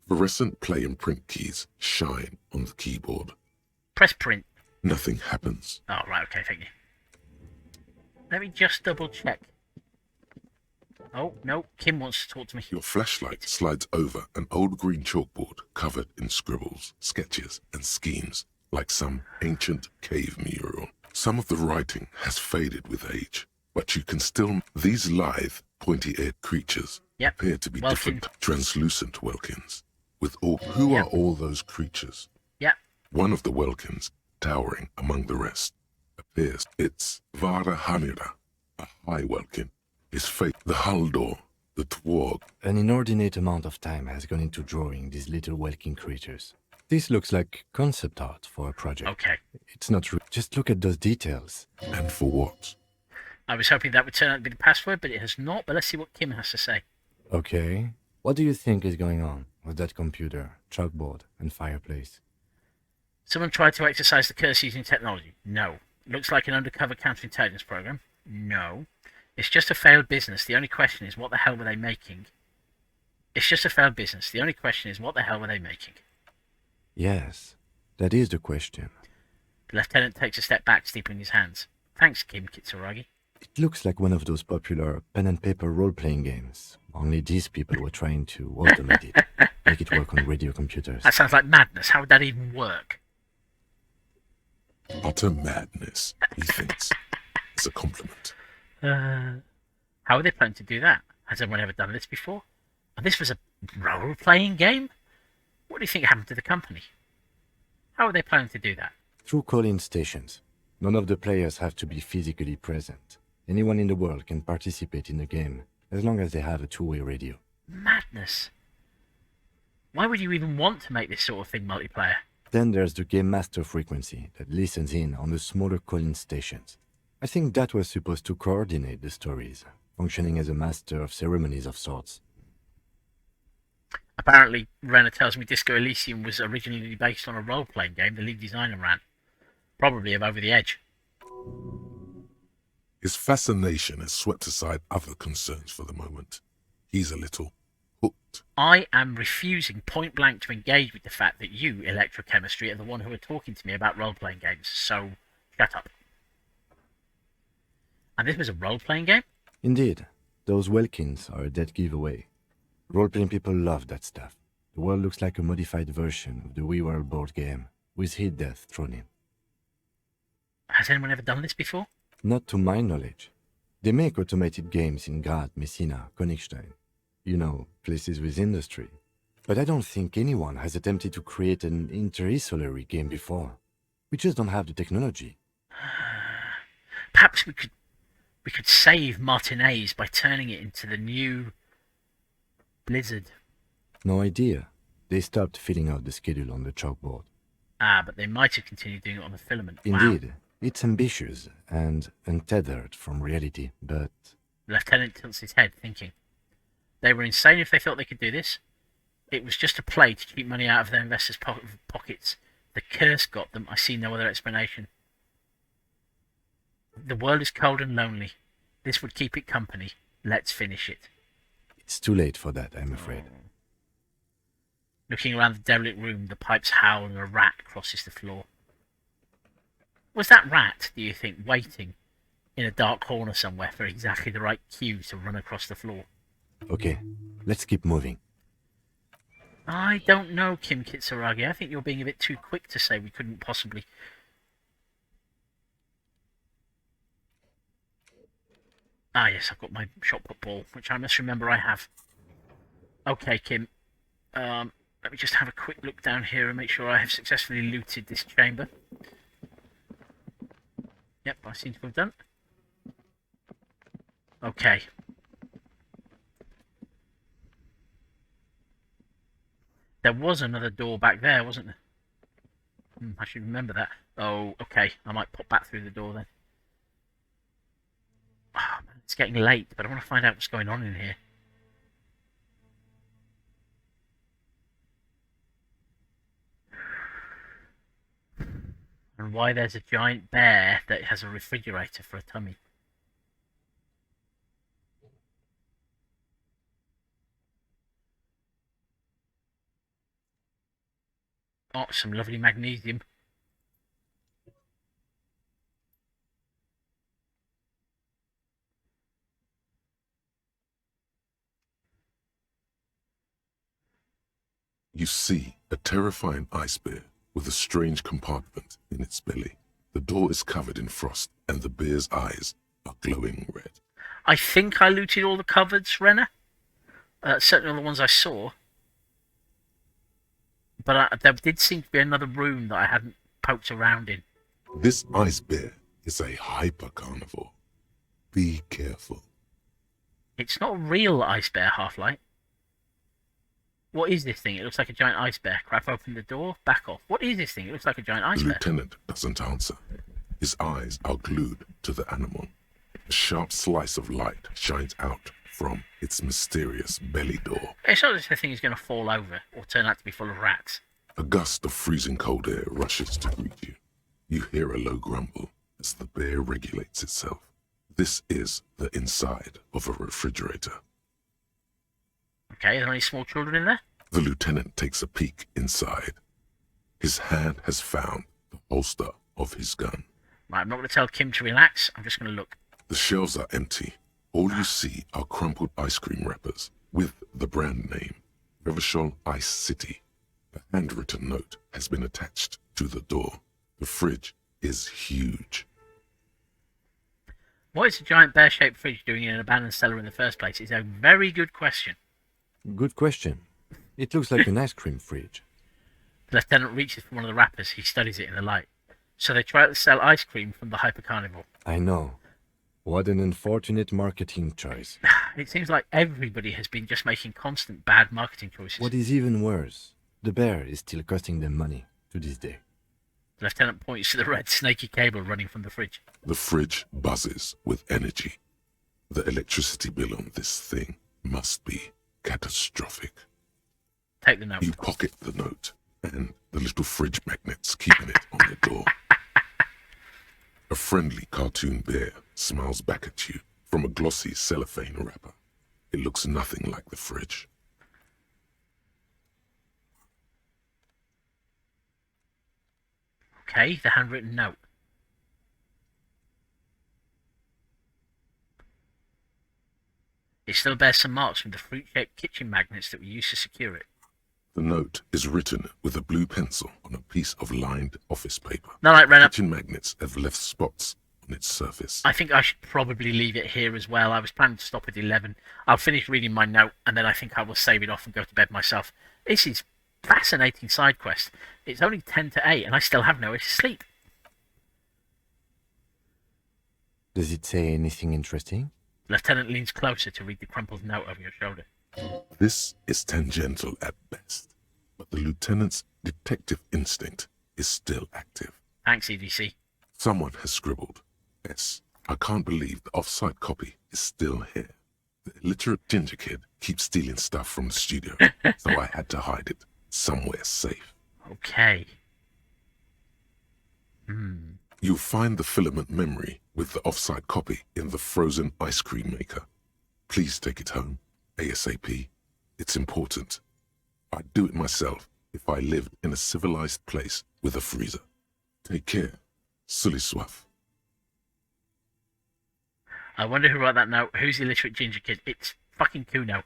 Fluorescent play and print keys shine on the keyboard. Press print. Nothing happens. Oh, right, okay, thank you. Let me just double check. Oh, no, Kim wants to talk to me. Your flashlight slides over an old green chalkboard covered in scribbles, sketches, and schemes, like some ancient cave mural. Some of the writing has faded with age, but you can still... These lithe, pointy-eared creatures appear to be Welkin. different, translucent Welkins. With all... Who are all those creatures? One of the Welkins, towering among the rest, appears. It's Vara Hamira, a high Welkin. His face, the Haldor, the Twarg. An inordinate amount of time has gone into drawing these little Welkin creatures. This looks like concept art for a project. Okay. It's not real. Just look at those details. And for what? I was hoping that would turn out to be the password, but it has not. But let's see what Kim has to say. Okay. What do you think is going on with that computer, chalkboard, and fireplace? Someone tried to exercise the curse using technology. No. Looks like an undercover counterintelligence program. No. It's just a failed business. The only question is, what the hell were they making? It's just a failed business. The only question is, what the hell were they making? Yes, that is the question. The lieutenant takes a step back, steepling his hands. Thanks, Kim Kitsuragi. It looks like one of those popular pen and paper role-playing games. Only these people were trying to automate it, make it work on radio computers. That sounds like madness. How would that even work? Utter madness, he thinks. It's a compliment. How are they planning to do that? Has anyone ever done this before? And this was a role-playing game? What do you think happened to the company? How are they planning to do that? Through call-in stations. None of the players have to be physically present. Anyone in the world can participate in the game, as long as they have a two-way radio. Madness. Why would you even want to make this sort of thing multiplayer? Then there's the game master frequency that listens in on the smaller call-in stations. I think that was supposed to coordinate the stories, functioning as a master of ceremonies of sorts. Apparently, Renner tells me Disco Elysium was originally based on a role-playing game the lead designer ran. Probably of Over the Edge. His fascination has swept aside other concerns for the moment. He's a little hooked. I am refusing point blank to engage with the fact that you, electrochemistry, are the one who are talking to me about role-playing games, so shut up. And this was a role-playing game? Indeed. Those Welkins are a dead giveaway. Role-playing people love that stuff. The world looks like a modified version of the WeWorld board game, with hit death thrown in. Has anyone ever done this before? Not to my knowledge. They make automated games in Graz, Messina, Königstein. You know, places with industry. But I don't think anyone has attempted to create an interisolary game before. We just don't have the technology. Perhaps we could save Martinez by turning it into the new Blizzard. No idea. They stopped filling out the schedule on the chalkboard. Ah, but they might have continued doing it on the filament. Indeed. Wow. It's ambitious and untethered from reality, but... The lieutenant tilts his head, thinking. They were insane if they thought they could do this. It was just a play to keep money out of their investors' pockets. The curse got them. I see no other explanation. The world is cold and lonely. This would keep it company. Let's finish it. It's too late for that, I'm afraid. Looking around the derelict room, the pipes howl and a rat crosses the floor. Was that rat, do you think, waiting in a dark corner somewhere for exactly the right cue to run across the floor? Okay, let's keep moving. I don't know, Kim Kitsuragi. I think you're being a bit too quick to say we couldn't possibly... Ah, yes, I've got my shot put ball, which I must remember I have. Okay, Kim. Let me just have a quick look down here and make sure I have successfully looted this chamber. Yep, I seem to have done. Okay. There was another door back there, wasn't there? I should remember that. Oh, okay. I might pop back through the door then. Oh, man, it's getting late, but I want to find out what's going on in here. And why there's a giant bear that has a refrigerator for a tummy. Oh, some lovely magnesium. You see a terrifying ice bear with a strange compartment in its belly. The door is covered in frost, and the bear's eyes are glowing red. I think I looted all the cupboards, Renner. Certainly all the ones I saw. But there did seem to be another room that I hadn't poked around in. This ice bear is a hyper carnivore. Be careful. It's not a real ice bear, Half-Light. What is this thing? It looks like a giant ice bear. Crap, open the door. Back off. What is this thing? It looks like a giant ice The bear. lieutenant doesn't answer. His eyes are glued to the animal. A sharp slice of light shines out from its mysterious belly door. It's not as if the thing is going to fall over or turn out to be full of rats. A gust of freezing cold air rushes to greet you. You hear a low grumble as the bear regulates itself. This is the inside of a refrigerator. Okay, are there any small children in there? The lieutenant takes a peek inside. His hand has found the holster of his gun. Right, I'm not going to tell Kim to relax. I'm just going to look. The shelves are empty. All you see are crumpled ice cream wrappers with the brand name, Revachol Ice City. A handwritten note has been attached to the door. The fridge is huge. What is a giant bear-shaped fridge doing in an abandoned cellar in the first place? It's a very good question. Good question. It looks like an ice cream fridge. The lieutenant reaches for one of the wrappers. He studies it in the light. So they try to sell ice cream from the hypercarnivore. I know. What an unfortunate marketing choice. It seems like everybody has been just making constant bad marketing choices. What is even worse, the bear is still costing them money to this day. The lieutenant points to the red snaky cable running from the fridge. The fridge buzzes with energy. The electricity bill on this thing must be catastrophic. Take the note. You pocket the note, and the little fridge magnets keeping it on the door. A friendly cartoon bear smiles back at you from a glossy cellophane wrapper. It looks nothing like the fridge. Okay, the handwritten note. It still bears some marks from the fruit-shaped kitchen magnets that we used to secure it. The note is written with a blue pencil on a piece of lined office paper. No, right, Renner. Kitchen magnets have left spots on its surface. I think I should probably leave it here as well. I was planning to stop at 11. I'll finish reading my note, and then I think I will save it off and go to bed myself. This is fascinating side quest. It's only 10 to 8, and I still have nowhere to sleep. Does it say anything interesting? Lieutenant leans closer to read the crumpled note over your shoulder. This is tangential at best, but the lieutenant's detective instinct is still active. Thanks, EDC. Someone has scribbled, "S. I can't believe the off-site copy is still here. The illiterate ginger kid keeps stealing stuff from the studio, so I had to hide it somewhere safe." Okay. You'll find the filament memory with the off-site copy in the frozen ice cream maker. Please take it home, ASAP. It's important. I'd do it myself if I lived in a civilized place with a freezer. Take care. Sully Swaff. I wonder who wrote that note. Who's the illiterate ginger kid? It's fucking Kuno.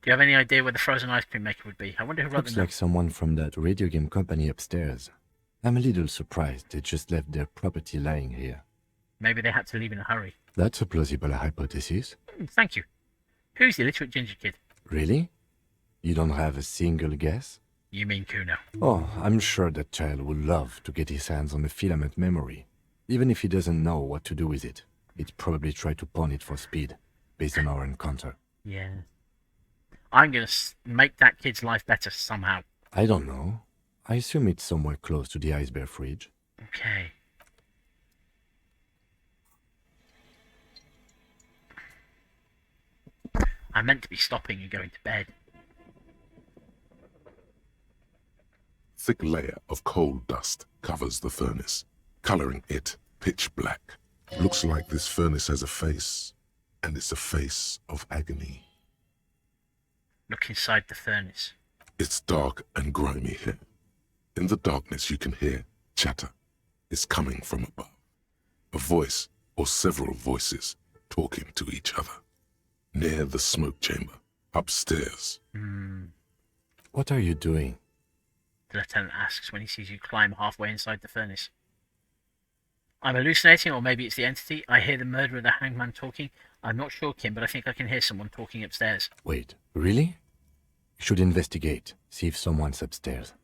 Do you have any idea where the frozen ice cream maker would be? I wonder who wrote Looks the note. like someone from that radio game company upstairs. I'm a little surprised they just left their property lying here. Maybe they had to leave in a hurry. That's a plausible hypothesis. Thank you. Who's the illiterate ginger kid? Really? You don't have a single guess? You mean Kuno. Oh, I'm sure that child would love to get his hands on the filament memory. Even if he doesn't know what to do with it, he'd probably try to pawn it for speed. based on our encounter. Yeah. I'm going to make that kid's life better somehow. I don't know. I assume it's somewhere close to the ice bear fridge. Okay. I meant to be stopping and going to bed. Thick layer of coal dust covers the furnace, coloring it pitch black. Looks like this furnace has a face, and it's a face of agony. Look inside the furnace. It's dark and grimy here. In the darkness you can hear chatter. It's coming from above. A voice or several voices talking to each other. Near the smoke chamber, upstairs. What are you doing? The lieutenant asks when he sees you climb halfway inside the furnace. I'm hallucinating, or maybe it's the entity. I hear the murderer of the hangman talking. I'm not sure, Kim, but I think I can hear someone talking upstairs. Wait, really? You should investigate. See if someone's upstairs.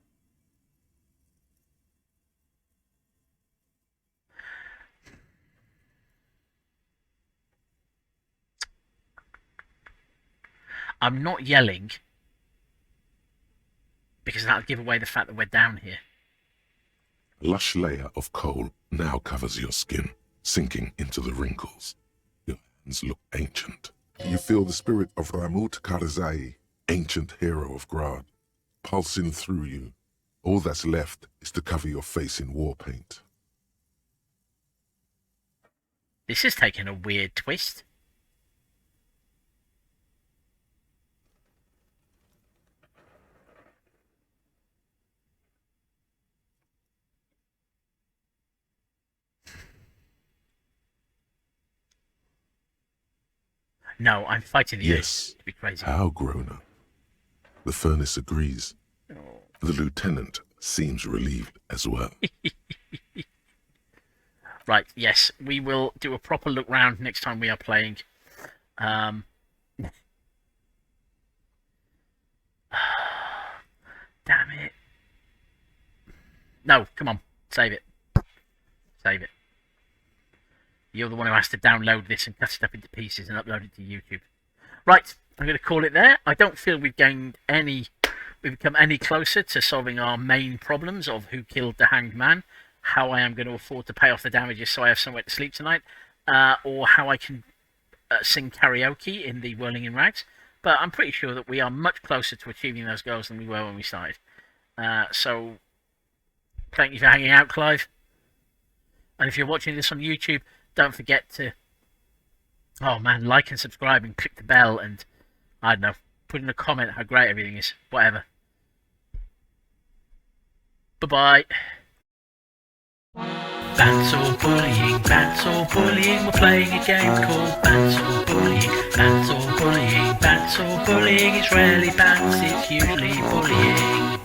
I'm not yelling, because that'll give away the fact that we're down here. A lush layer of coal now covers your skin, sinking into the wrinkles. Your hands look ancient. You feel the spirit of Ramut Karzai, ancient hero of Grad, pulsing through you. All that's left is to cover your face in war paint. This is taking a weird twist. No, I'm fighting the Yes, urge to be crazy. how grown up. The furnace agrees. The lieutenant seems relieved as well. Right, yes, we will do a proper look round next time we are playing. Damn it. No, come on, save it. Save it. You're the one who has to download this and cut it up into pieces and upload it to YouTube. Right, I'm going to call it there. I don't feel we've become any closer to solving our main problems of who killed the hanged man, how I am going to afford to pay off the damages so I have somewhere to sleep tonight, or how I can sing karaoke in the Whirling in Rags. But I'm pretty sure that we are much closer to achieving those goals than we were when we started. So, thank you for hanging out, Clive. And if you're watching this on YouTube, don't forget to, like and subscribe and click the bell and, I don't know, put in a comment how great everything is. Whatever. Bye-bye. Bants or bullying, bants or bullying. We're playing a game called Bants or bullying, bants or bullying, bants or bullying. It's rarely bants, it's usually bullying.